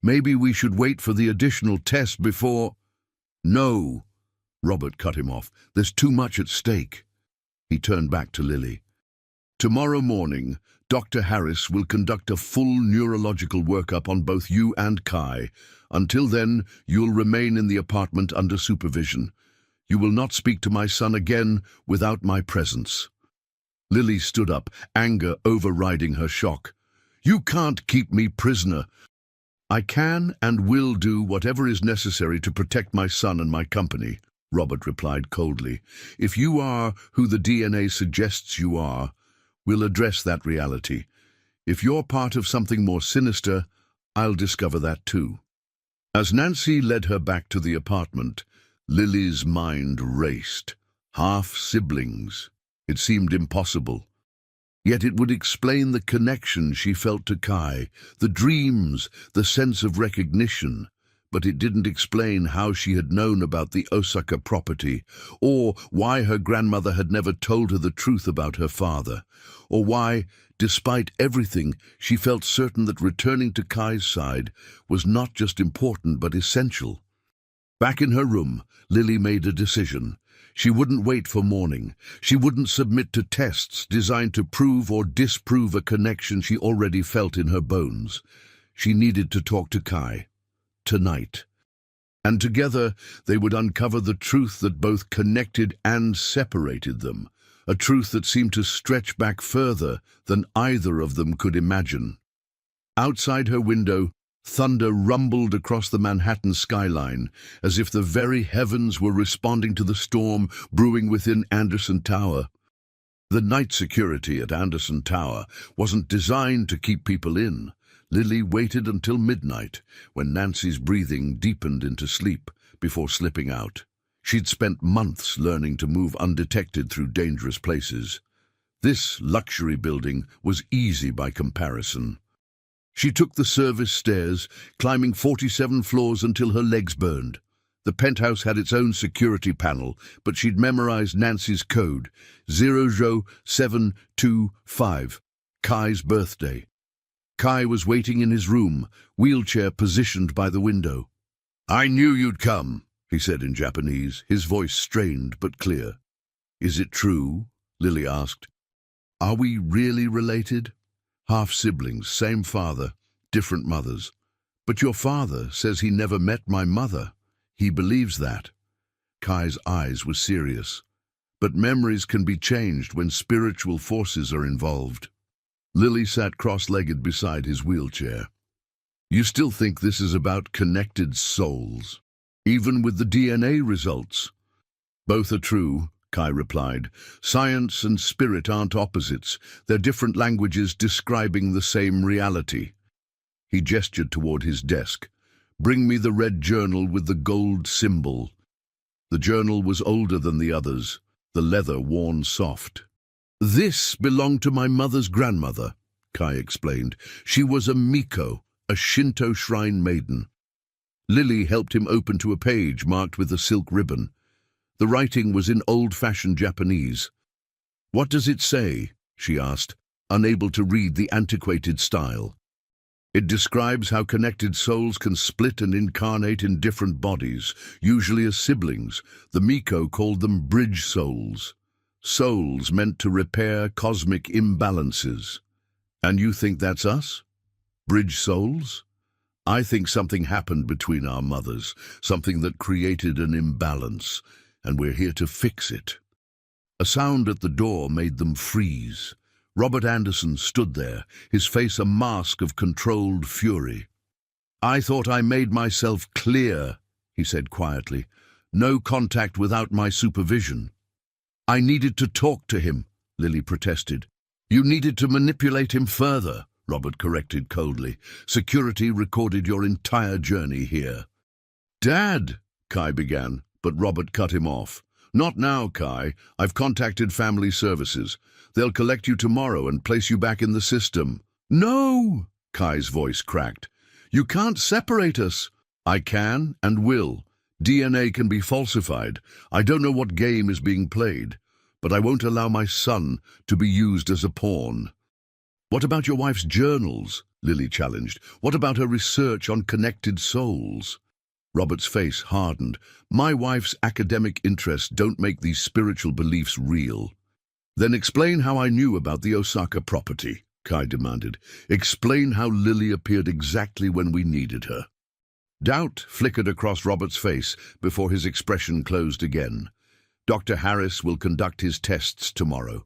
S1: "maybe we should wait for the additional test before—" "No," Robert cut him off. "There's too much at stake." He turned back to Lily. "Tomorrow morning, Dr. Harris will conduct a full neurological workup on both you and Kai. Until then, you'll remain in the apartment under supervision. You will not speak to my son again without my presence." Lily stood up, anger overriding her shock. "You can't keep me prisoner." "I can and will do whatever is necessary to protect my son and my company," Robert replied coldly. "If you are who the DNA suggests you are, we'll address that reality. If you're part of something more sinister, I'll discover that too." As Nancy led her back to the apartment, Lily's mind raced. Half-siblings. It seemed impossible. Yet it would explain the connection she felt to Kai, the dreams, the sense of recognition. But it didn't explain how she had known about the Osaka property, or why her grandmother had never told her the truth about her father, or why, despite everything, she felt certain that returning to Kai's side was not just important but essential. Back in her room, Lily made a decision. She wouldn't wait for morning. She wouldn't submit to tests designed to prove or disprove a connection she already felt in her bones. She needed to talk to Kai. Tonight. And together they would uncover the truth that both connected and separated them, a truth that seemed to stretch back further than either of them could imagine. Outside her window, thunder rumbled across the Manhattan skyline, as if the very heavens were responding to the storm brewing within Anderson Tower. The night security at Anderson Tower wasn't designed to keep people in. Lily waited until midnight, when Nancy's breathing deepened into sleep, before slipping out. She'd spent months learning to move undetected through dangerous places. This luxury building was easy by comparison. She took the service stairs, climbing 47 floors until her legs burned. The penthouse had its own security panel, but she'd memorized Nancy's code, 00725, Kai's birthday. Kai was waiting in his room, wheelchair positioned by the window. "I knew you'd come," he said in Japanese, his voice strained but clear. "Is it true?" Lily asked. "Are we really related?" "Half-siblings, same father, different mothers. But your father says he never met my mother. He believes that." Kai's eyes were serious. "But memories can be changed when spiritual forces are involved." Lily sat cross-legged beside his wheelchair. "You still think this is about connected souls, even with the DNA results?" "Both are true," Kai replied. "Science and spirit aren't opposites. They're different languages describing the same reality." He gestured toward his desk. "Bring me the red journal with the gold symbol." The journal was older than the others, the leather worn soft. "This belonged to my mother's grandmother," Kai explained. "She was a Miko, a Shinto shrine maiden." Lily helped him open to a page marked with a silk ribbon. The writing was in old-fashioned Japanese. "What does it say?" she asked, unable to read the antiquated style. It describes how connected souls can split and incarnate in different bodies, usually as siblings. The Miko called them bridge souls. Souls meant to repair cosmic imbalances. And you think that's us? Bridge souls? I think something happened between our mothers, something that created an imbalance, and we're here to fix it. A sound at the door made them freeze. Robert Anderson stood there, his face a mask of controlled fury. "I thought I made myself clear," he said quietly. "No contact without my supervision." "I needed to talk to him," Lily protested. "You needed to manipulate him further," Robert corrected coldly. "Security recorded your entire journey here." "Dad," Kai began, but Robert cut him off. "Not now, Kai. I've contacted family services. They'll collect you tomorrow and place you back in the system." "No!" Kai's voice cracked. "You can't separate us." "I can and will. DNA can be falsified. I don't know what game is being played, but I won't allow my son to be used as a pawn." "What about your wife's journals?" Lily challenged. "What about her research on connected souls?" Robert's face hardened. "My wife's academic interests don't make these spiritual beliefs real." "Then explain how I knew about the Osaka property," Kai demanded. "Explain how Lily appeared exactly when we needed her." Doubt flickered across Robert's face before his expression closed again. "Dr. Harris will conduct his tests tomorrow."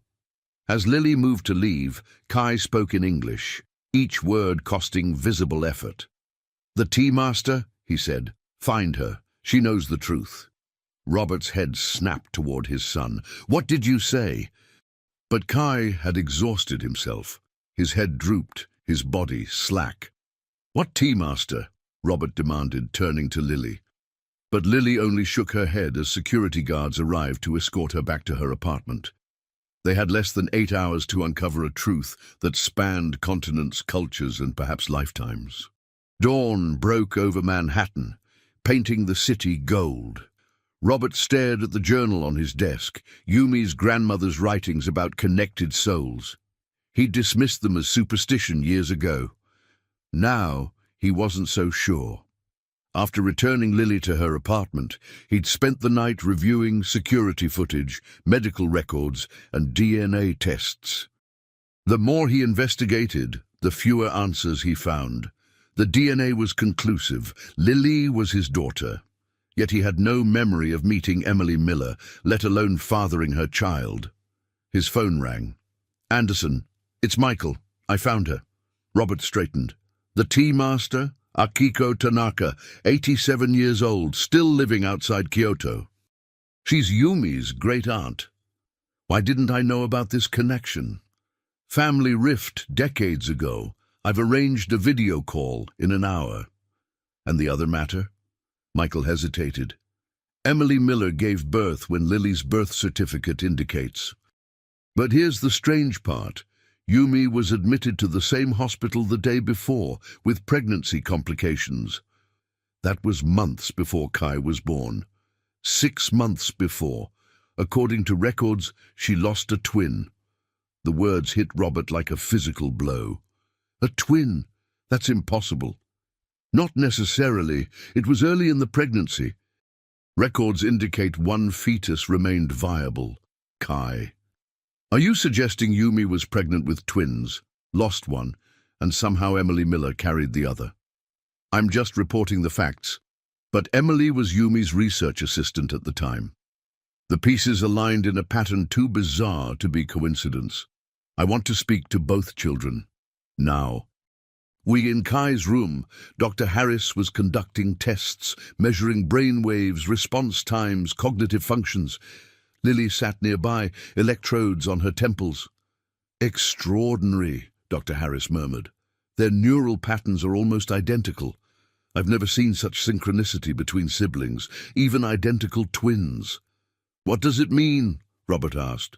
S1: As Lily moved to leave, Kai spoke in English, each word costing visible effort. "The tea master," he said. "Find her. She knows the truth." Robert's head snapped toward his son. "What did you say?" But Kai had exhausted himself. His head drooped, his body slack. "What tea master?" Robert demanded, turning to Lily. But Lily only shook her head as security guards arrived to escort her back to her apartment. They had less than 8 hours to uncover a truth that spanned continents, cultures, and perhaps lifetimes. Dawn broke over Manhattan, painting the city gold. Robert stared at the journal on his desk, Yumi's grandmother's writings about connected souls. He'd dismissed them as superstition years ago. Now, he wasn't so sure. After returning Lily to her apartment, he'd spent the night reviewing security footage, medical records, and DNA tests. The more he investigated, the fewer answers he found. The DNA was conclusive. Lily was his daughter. Yet he had no memory of meeting Emily Miller, let alone fathering her child. His phone rang. "Anderson, it's Michael. I found her." Robert straightened. "The tea master? Akiko Tanaka, 87 years old, still living outside Kyoto. She's Yumi's great-aunt. Why didn't I know about this connection? Family rift decades ago. I've arranged a video call in an hour." "And the other matter?" Michael hesitated. "Emily Miller gave birth when Lily's birth certificate indicates. But here's the strange part. Yumi was admitted to the same hospital the day before, with pregnancy complications. That was months before Kai was born. 6 months before. According to records, she lost a twin." The words hit Robert like a physical blow. "A twin? That's impossible." "Not necessarily. It was early in the pregnancy. Records indicate one fetus remained viable. Kai. Are you suggesting Yumi was pregnant with twins, lost one, and somehow Emily Miller carried the other?" "I'm just reporting the facts. But Emily was Yumi's research assistant at the time. The pieces aligned in a pattern too bizarre to be coincidence. I want to speak to both children. Now." In Kai's room, Dr. Harris was conducting tests, measuring brain waves, response times, cognitive functions. Lily sat nearby, electrodes on her temples. "Extraordinary," Dr. Harris murmured. "Their neural patterns are almost identical. I've never seen such synchronicity between siblings, even identical twins." "What does it mean?" Robert asked.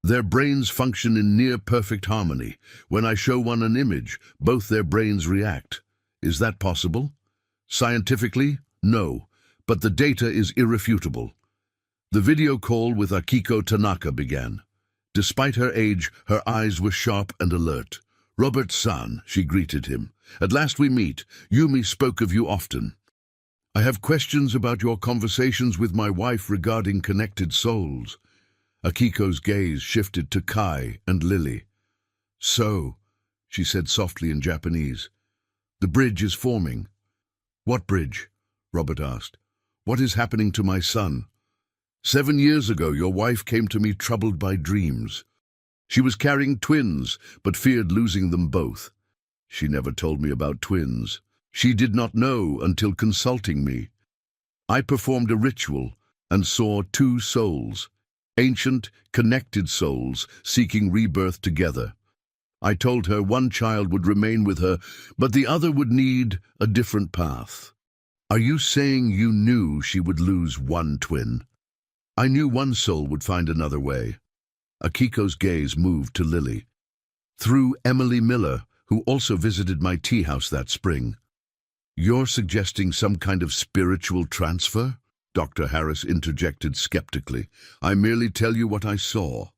S1: "Their brains function in near-perfect harmony. When I show one an image, both their brains react. Is that possible? Scientifically, no, but the data is irrefutable." The video call with Akiko Tanaka began. Despite her age, her eyes were sharp and alert. "Robert-san," she greeted him. "At last we meet. Yumi spoke of you often. I have questions about your conversations with my wife regarding connected souls." Akiko's gaze shifted to Kai and Lily. "So," she said softly in Japanese, "the bridge is forming." "What bridge?" Robert asked. "What is happening to my son? 7 years ago, your wife came to me troubled by dreams. She was carrying twins, but feared losing them both. She never told me about twins. She did not know until consulting me. I performed a ritual and saw 2 souls, ancient, connected souls seeking rebirth together. I told her one child would remain with her, but the other would need a different path." "Are you saying you knew she would lose one twin?" "I knew one soul would find another way." Akiko's gaze moved to Lily. "Through Emily Miller, who also visited my tea house that spring." "You're suggesting some kind of spiritual transfer?" Dr. Harris interjected skeptically. "I merely tell you what I saw.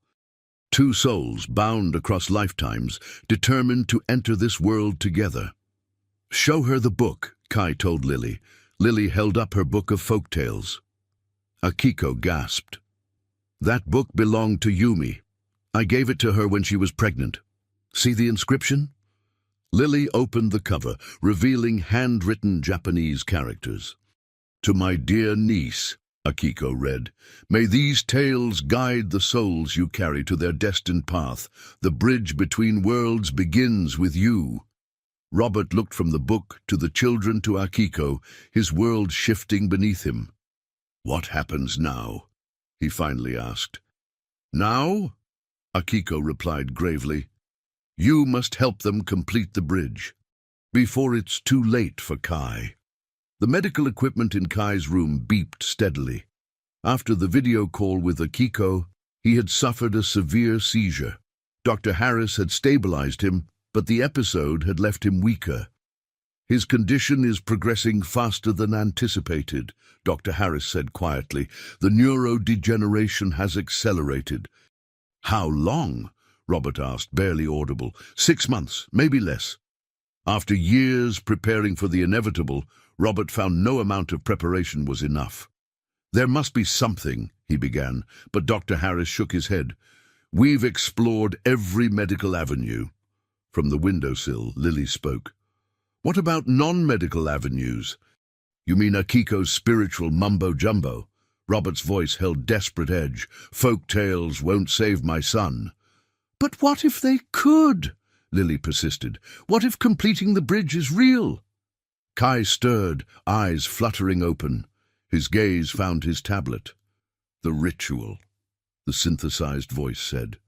S1: 2 souls bound across lifetimes, determined to enter this world together." "Show her the book," Kai told Lily. Lily held up her book of folk tales. Akiko gasped. "That book belonged to Yumi. I gave it to her when she was pregnant. See the inscription?" Lily opened the cover, revealing handwritten Japanese characters. "To my dear niece," Akiko read, "may these tales guide the souls you carry to their destined path. The bridge between worlds begins with you." Robert looked from the book to the children to Akiko, his world shifting beneath him. "What happens now?" he finally asked. "Now?" Akiko replied gravely. "You must help them complete the bridge, before it's too late for Kai." The medical equipment in Kai's room beeped steadily. After the video call with Akiko, he had suffered a severe seizure. Dr. Harris had stabilized him, but the episode had left him weaker. "His condition is progressing faster than anticipated," Dr. Harris said quietly. "The neurodegeneration has accelerated." "How long?" Robert asked, barely audible. 6 months, maybe less." After years preparing for the inevitable, Robert found no amount of preparation was enough. "There must be something," he began, but Dr. Harris shook his head. "We've explored every medical avenue." From the windowsill, Lily spoke. "What about non-medical avenues?" "You mean Akiko's spiritual mumbo-jumbo?" Robert's voice held desperate edge. "Folk tales won't save my son." "But what if they could?" Lily persisted. "What if completing the bridge is real?" Kai stirred, eyes fluttering open. His gaze found his tablet. "The ritual," the synthesized voice said.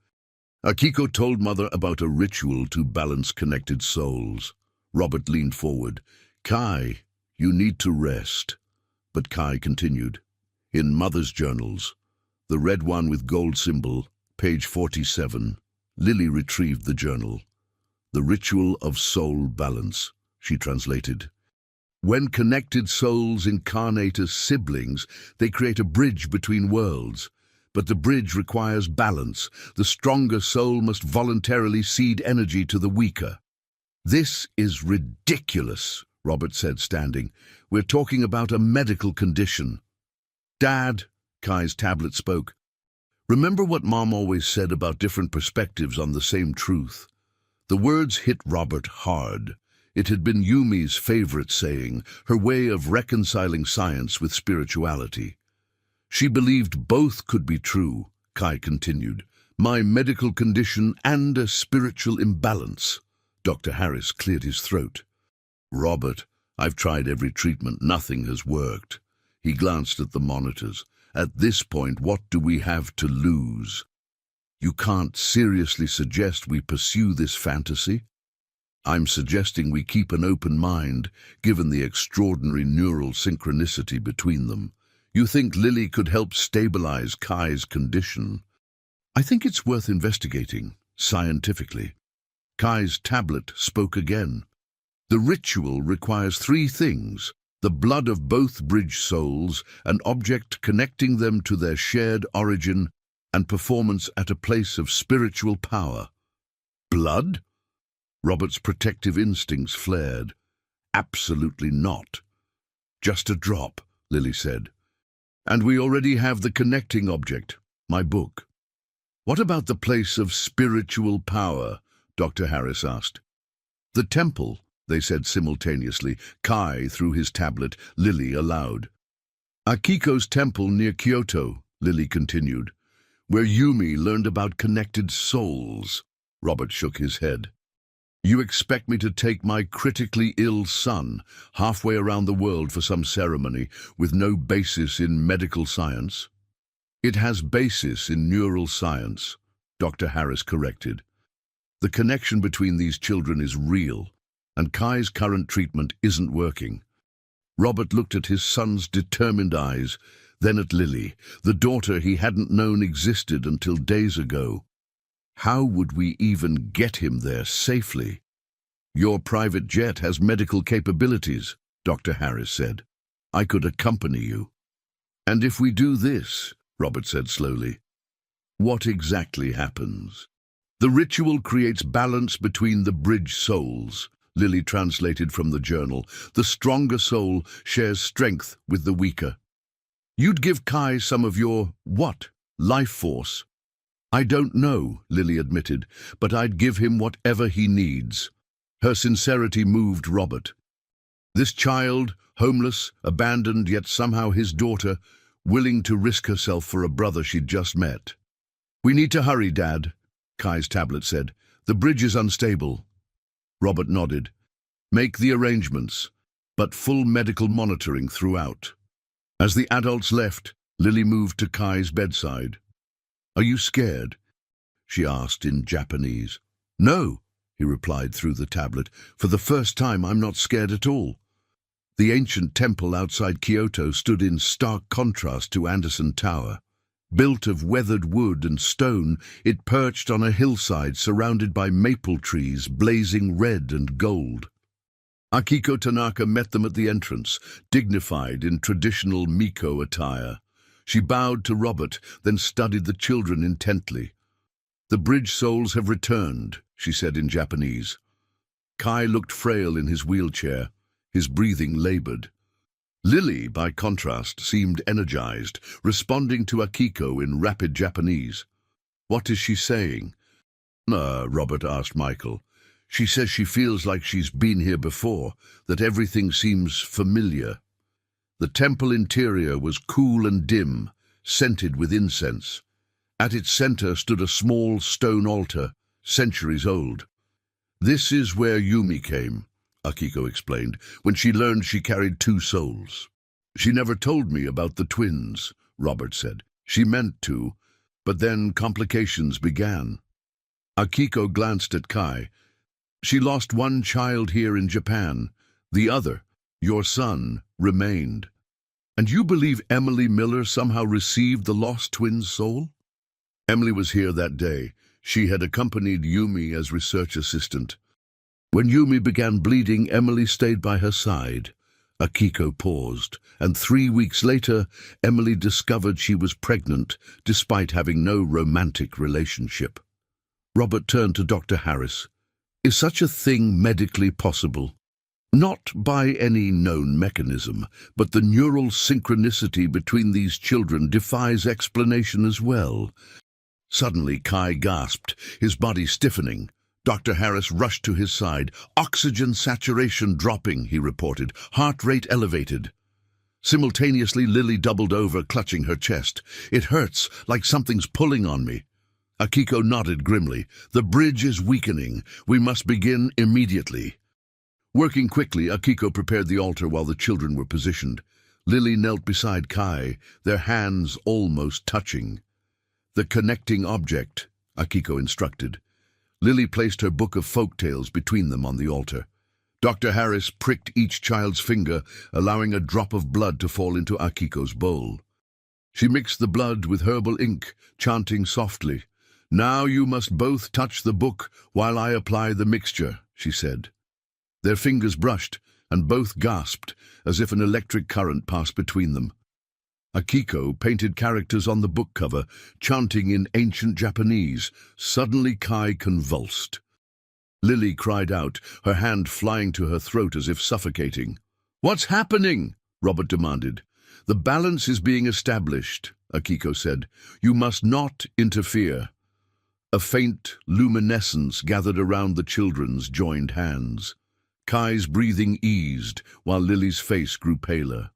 S1: Akiko told Mother about a ritual to balance connected souls. Robert leaned forward. "Kai, you need to rest." But Kai continued. "In Mother's journals, the red one with gold symbol, page 47, Lily retrieved the journal. 'The ritual of soul balance,'" she translated. "When connected souls incarnate as siblings, they create a bridge between worlds. But the bridge requires balance. The stronger soul must voluntarily cede energy to the weaker." "This is ridiculous," Robert said, standing. "We're talking about a medical condition." "Dad," Kai's tablet spoke, "remember what Mom always said about different perspectives on the same truth?" The words hit Robert hard. It had been Yumi's favorite saying, her way of reconciling science with spirituality. "She believed both could be true," Kai continued. "My medical condition and a spiritual imbalance." Dr. Harris cleared his throat. "Robert, I've tried every treatment. Nothing has worked." He glanced at the monitors. "At this point, what do we have to lose?" "You can't seriously suggest we pursue this fantasy?" "I'm suggesting we keep an open mind, given the extraordinary neural synchronicity between them. You think Lily could help stabilize Kai's condition?" "I think it's worth investigating, scientifically." Kai's tablet spoke again. "The ritual requires 3 things: the blood of both bridge souls, an object connecting them to their shared origin, and performance at a place of spiritual power." "Blood?" Robert's protective instincts flared. Absolutely not. Just a drop, Lily said. And we already have the connecting object, my book. What about the place of spiritual power? Dr. Harris asked. The temple, they said simultaneously, Kai through his tablet, Lily aloud. Akiko's temple near Kyoto, Lily continued, where Yumi learned about connected souls. Robert shook his head. You expect me to take my critically ill son halfway around the world for some ceremony with no basis in medical science? It has basis in neural science, Dr. Harris corrected. The connection between these children is real, and Kai's current treatment isn't working. Robert looked at his son's determined eyes, then at Lily, the daughter he hadn't known existed until days ago. How would we even get him there safely? Your private jet has medical capabilities, Dr. Harris said. I could accompany you. And if we do this, Robert said slowly, what exactly happens? The ritual creates balance between the bridge souls, Lily translated from the journal. The stronger soul shares strength with the weaker. You'd give Kai some of your, what, life force? I don't know, Lily admitted, but I'd give him whatever he needs. Her sincerity moved Robert. This child, homeless, abandoned, yet somehow his daughter, willing to risk herself for a brother she'd just met. We need to hurry, Dad, Kai's tablet said. The bridge is unstable. Robert nodded. Make the arrangements, but full medical monitoring throughout. As the adults left, Lily moved to Kai's bedside. Are you scared? She asked in Japanese. No, he replied through the tablet. For the first time, I'm not scared at all. The ancient temple outside Kyoto stood in stark contrast to Anderson Tower. Built of weathered wood and stone, it perched on a hillside surrounded by maple trees blazing red and gold. Akiko Tanaka met them at the entrance, dignified in traditional Miko attire. She bowed to Robert, then studied the children intently. The bridge souls have returned, she said in Japanese. Kai looked frail in his wheelchair, his breathing labored. Lily, by contrast, seemed energized, responding to Akiko in rapid Japanese. What is she saying? Robert asked Michael. She says she feels like she's been here before, that everything seems familiar. The temple interior was cool and dim, scented with incense. At its center stood a small stone altar, centuries old. This is where Yumi came, Akiko explained, when she learned she carried two souls. She never told me about the twins, Robert said. She meant to, but then complications began. Akiko glanced at Kai. She lost one child here in Japan. The other, your son, remained. And you believe Emily Miller somehow received the lost twin's soul? Emily was here that day. She had accompanied Yumi as research assistant. When Yumi began bleeding, Emily stayed by her side. Akiko paused, and 3 weeks later, Emily discovered she was pregnant, despite having no romantic relationship. Robert turned to Dr. Harris. Is such a thing medically possible? Not by any known mechanism, but the neural synchronicity between these children defies explanation as well. Suddenly, Kai gasped, his body stiffening. Dr. Harris rushed to his side. Oxygen saturation dropping, he reported. Heart rate elevated. Simultaneously, Lily doubled over, clutching her chest. It hurts, like something's pulling on me. Akiko nodded grimly. The bridge is weakening. We must begin immediately. Working quickly, Akiko prepared the altar while the children were positioned. Lily knelt beside Kai, their hands almost touching. The connecting object, Akiko instructed. Lily placed her book of folk tales between them on the altar. Dr. Harris pricked each child's finger, allowing a drop of blood to fall into Akiko's bowl. She mixed the blood with herbal ink, chanting softly. Now you must both touch the book while I apply the mixture, she said. Their fingers brushed, and both gasped, as if an electric current passed between them. Akiko painted characters on the book cover, chanting in ancient Japanese. Suddenly Kai convulsed. Lily cried out, her hand flying to her throat as if suffocating. "What's happening?" Robert demanded. "The balance is being established," Akiko said. "You must not interfere." A faint luminescence gathered around the children's joined hands. Kai's breathing eased, while Lily's face grew paler.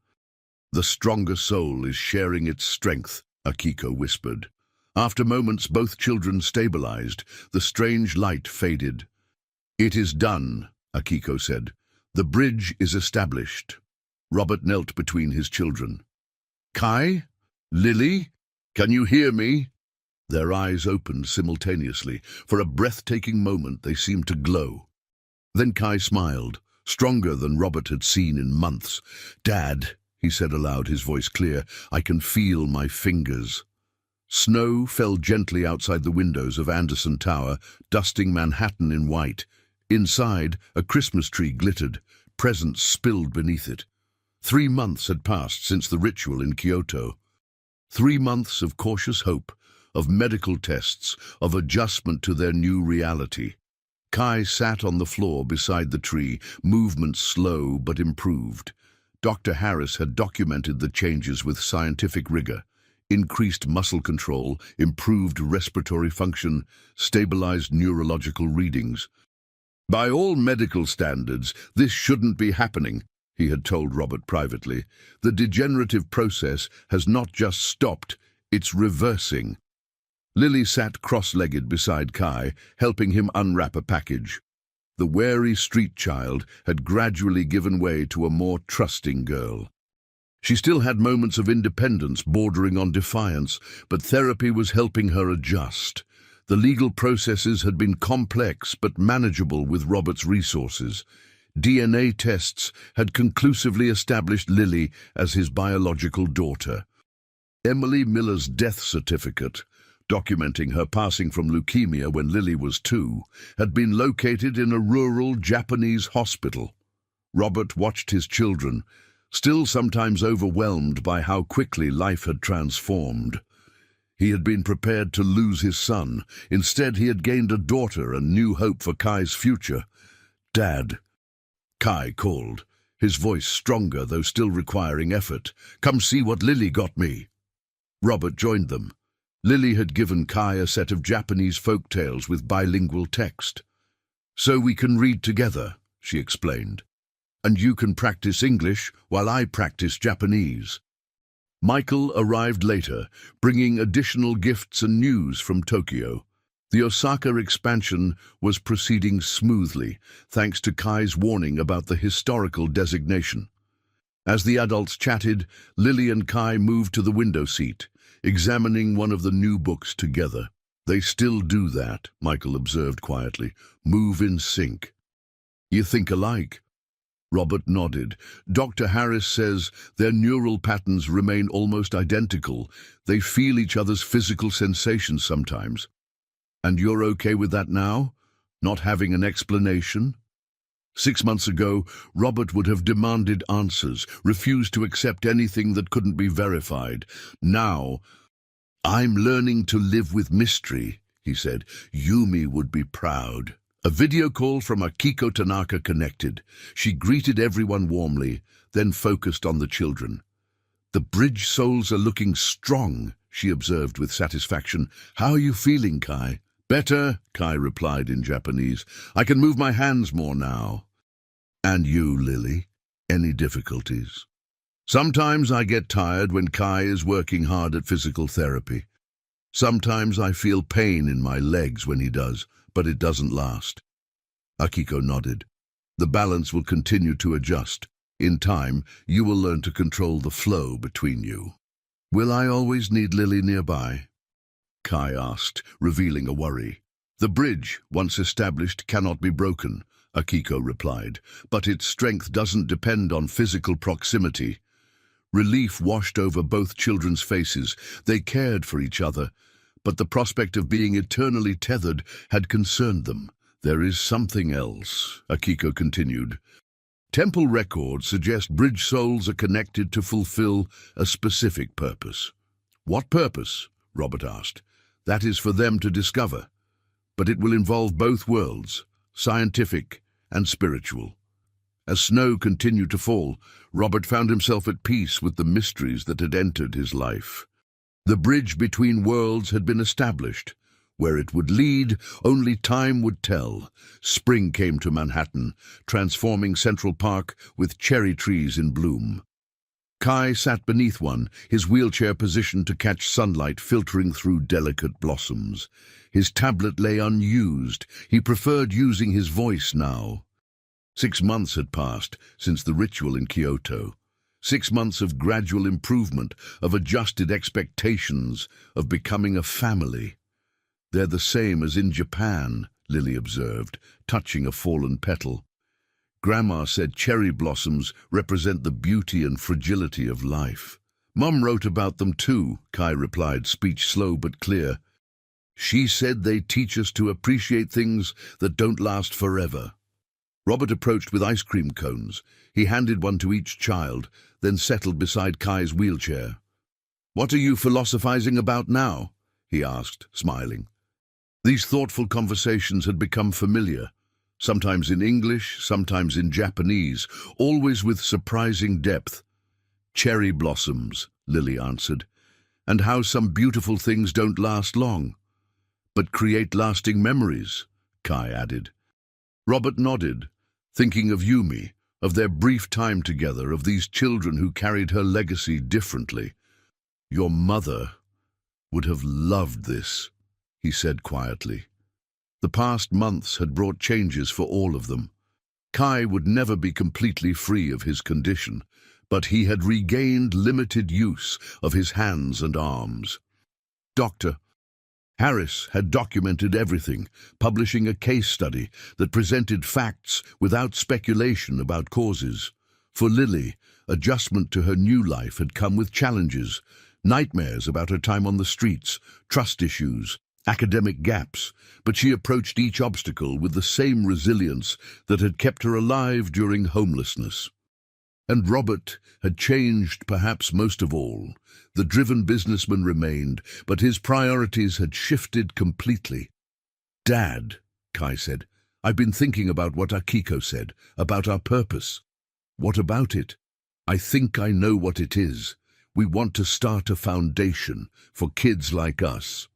S1: "The stronger soul is sharing its strength," Akiko whispered. After moments both children stabilized, the strange light faded. "It is done," Akiko said. "The bridge is established." Robert knelt between his children. "Kai? Lily? Can you hear me?" Their eyes opened simultaneously. For a breathtaking moment they seemed to glow. Then Kai smiled, stronger than Robert had seen in months. "Dad," he said aloud, his voice clear, "I can feel my fingers." Snow fell gently outside the windows of Anderson Tower, dusting Manhattan in white. Inside, a Christmas tree glittered, presents spilled beneath it. 3 months had passed since the ritual in Kyoto. 3 months of cautious hope, of medical tests, of adjustment to their new reality. Kai sat on the floor beside the tree, movements slow but improved. Dr. Harris had documented the changes with scientific rigor. Increased muscle control, improved respiratory function, stabilized neurological readings. "By all medical standards, this shouldn't be happening," he had told Robert privately. "The degenerative process has not just stopped, it's reversing." Lily sat cross-legged beside Kai, helping him unwrap a package. The wary street child had gradually given way to a more trusting girl. She still had moments of independence bordering on defiance, but therapy was helping her adjust. The legal processes had been complex but manageable with Robert's resources. DNA tests had conclusively established Lily as his biological daughter. Emily Miller's death certificate, documenting her passing from leukemia when Lily was 2, had been located in a rural Japanese hospital. Robert watched his children, still sometimes overwhelmed by how quickly life had transformed. He had been prepared to lose his son. Instead, he had gained a daughter and new hope for Kai's future. "Dad," Kai called, his voice stronger though still requiring effort. "Come see what Lily got me." Robert joined them. Lily had given Kai a set of Japanese folk tales with bilingual text. "So we can read together," she explained. "And you can practice English while I practice Japanese." Michael arrived later, bringing additional gifts and news from Tokyo. The Osaka expansion was proceeding smoothly, thanks to Kai's warning about the historical designation. As the adults chatted, Lily and Kai moved to the window seat, examining one of the new books together. "They still do that," Michael observed quietly. "Move in sync." "You think alike?" Robert nodded. "Dr. Harris says their neural patterns remain almost identical. They feel each other's physical sensations sometimes." "And you're okay with that now? Not having an explanation?" 6 months ago, Robert would have demanded answers, refused to accept anything that couldn't be verified. Now, "I'm learning to live with mystery," he said. "Yumi would be proud." A video call from Akiko Tanaka connected. She greeted everyone warmly, then focused on the children. "The bridge souls are looking strong," she observed with satisfaction. "How are you feeling, Kai?" "Better," Kai replied in Japanese. "I can move my hands more now." "And you, Lily? Any difficulties?" "Sometimes I get tired when Kai is working hard at physical therapy. Sometimes I feel pain in my legs when he does, but it doesn't last." Akiko nodded. "The balance will continue to adjust. In time, you will learn to control the flow between you." "Will I always need Lily nearby?" Kai asked, revealing a worry. "The bridge, once established, cannot be broken," Akiko replied, "but its strength doesn't depend on physical proximity." Relief washed over both children's faces. They cared for each other, but the prospect of being eternally tethered had concerned them. "There is something else," Akiko continued. "Temple records suggest bridge souls are connected to fulfill a specific purpose." "What purpose?" Robert asked. "That is for them to discover. But it will involve both worlds. scientific, and spiritual. As snow continued to fall, Robert found himself at peace with the mysteries that had entered his life. The bridge between worlds had been established. Where it would lead, only time would tell. Spring came to Manhattan, transforming Central Park with cherry trees in bloom. Kai sat beneath one, his wheelchair positioned to catch sunlight filtering through delicate blossoms. His tablet lay unused. He preferred using his voice now. 6 months had passed since the ritual in Kyoto. 6 months of gradual improvement, of adjusted expectations, of becoming a family. "They're the same as in Japan," Lily observed, touching a fallen petal. "Grandma said cherry blossoms represent the beauty and fragility of life." "Mum wrote about them too," Kai replied, speech slow but clear. "She said they teach us to appreciate things that don't last forever." Robert approached with ice cream cones. He handed one to each child, then settled beside Kai's wheelchair. "What are you philosophizing about now?" he asked, smiling. These thoughtful conversations had become familiar, sometimes in English, sometimes in Japanese, always with surprising depth. "Cherry blossoms," Lily answered, "and how some beautiful things don't last long, but create lasting memories," Kai added. Robert nodded, thinking of Yumi, of their brief time together, of these children who carried her legacy differently. "Your mother would have loved this," he said quietly. The past months had brought changes for all of them. Kai would never be completely free of his condition, but he had regained limited use of his hands and arms. Dr. Harris had documented everything, publishing a case study that presented facts without speculation about causes. For Lily, adjustment to her new life had come with challenges, nightmares about her time on the streets, trust issues, academic gaps, but she approached each obstacle with the same resilience that had kept her alive during homelessness. And Robert had changed perhaps most of all. The driven businessman remained, but his priorities had shifted completely. "Dad," Kai said, "I've been thinking about what Akiko said, about our purpose." "What about it?" "I think I know what it is. We want to start a foundation for kids like us.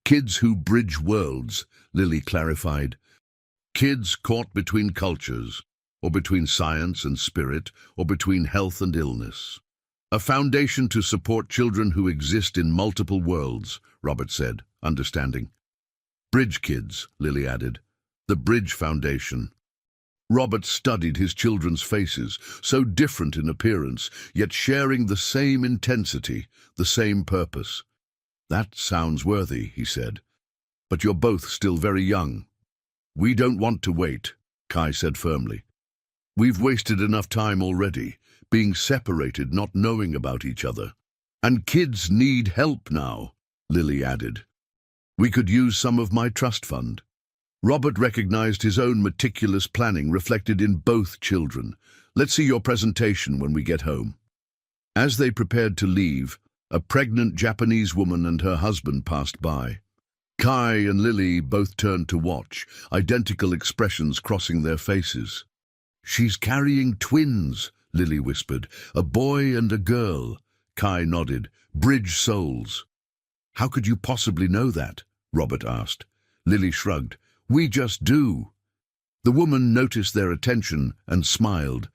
S1: Kids who bridge worlds," Lily clarified. "Kids caught between cultures, or between science and spirit, or between health and illness. A foundation to support children who exist in multiple worlds," Robert said, understanding. "Bridge kids," Lily added. "The Bridge Foundation." Robert studied his children's faces, so different in appearance, yet sharing the same intensity, the same purpose. "That sounds worthy," he said. "But you're both still very young." "We don't want to wait," Kai said firmly. "We've wasted enough time already, being separated, not knowing about each other. And kids need help now," Lily added. "We could use some of my trust fund." Robert recognized his own meticulous planning reflected in both children. "Let's see your presentation when we get home." As they prepared to leave, a pregnant Japanese woman and her husband passed by. Kai and Lily both turned to watch, identical expressions crossing their faces. "She's carrying twins," Lily whispered. "A boy and a girl." Kai nodded. "Bridge souls." "How could you possibly know that?" Robert asked. Lily shrugged. "We just do." The woman noticed their attention and smiled.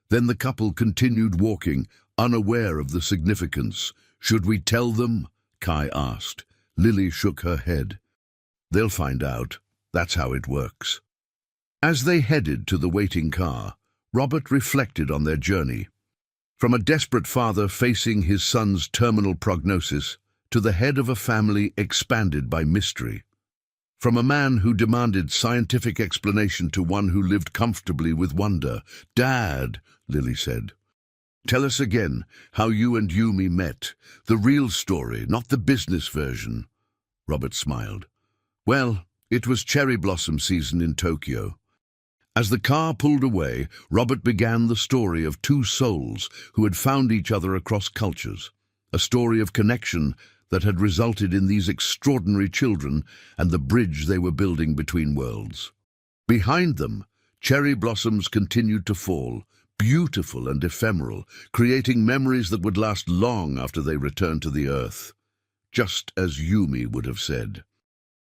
S1: Then the couple continued walking, unaware of the significance. "Should we tell them?" Kai asked. Lily shook her head. "They'll find out. That's how it works." As they headed to the waiting car, Robert reflected on their journey. From a desperate father facing his son's terminal prognosis to the head of a family expanded by mystery. From a man who demanded scientific explanation to one who lived comfortably with wonder. "Dad," Lily said, "tell us again how you and Yumi met. The real story, not the business version." Robert smiled. "Well, it was cherry blossom season in Tokyo." As the car pulled away, Robert began the story of two souls who had found each other across cultures, a story of connection that had resulted in these extraordinary children and the bridge they were building between worlds. Behind them, cherry blossoms continued to fall, beautiful and ephemeral, creating memories that would last long after they returned to the earth, just as Yumi would have said.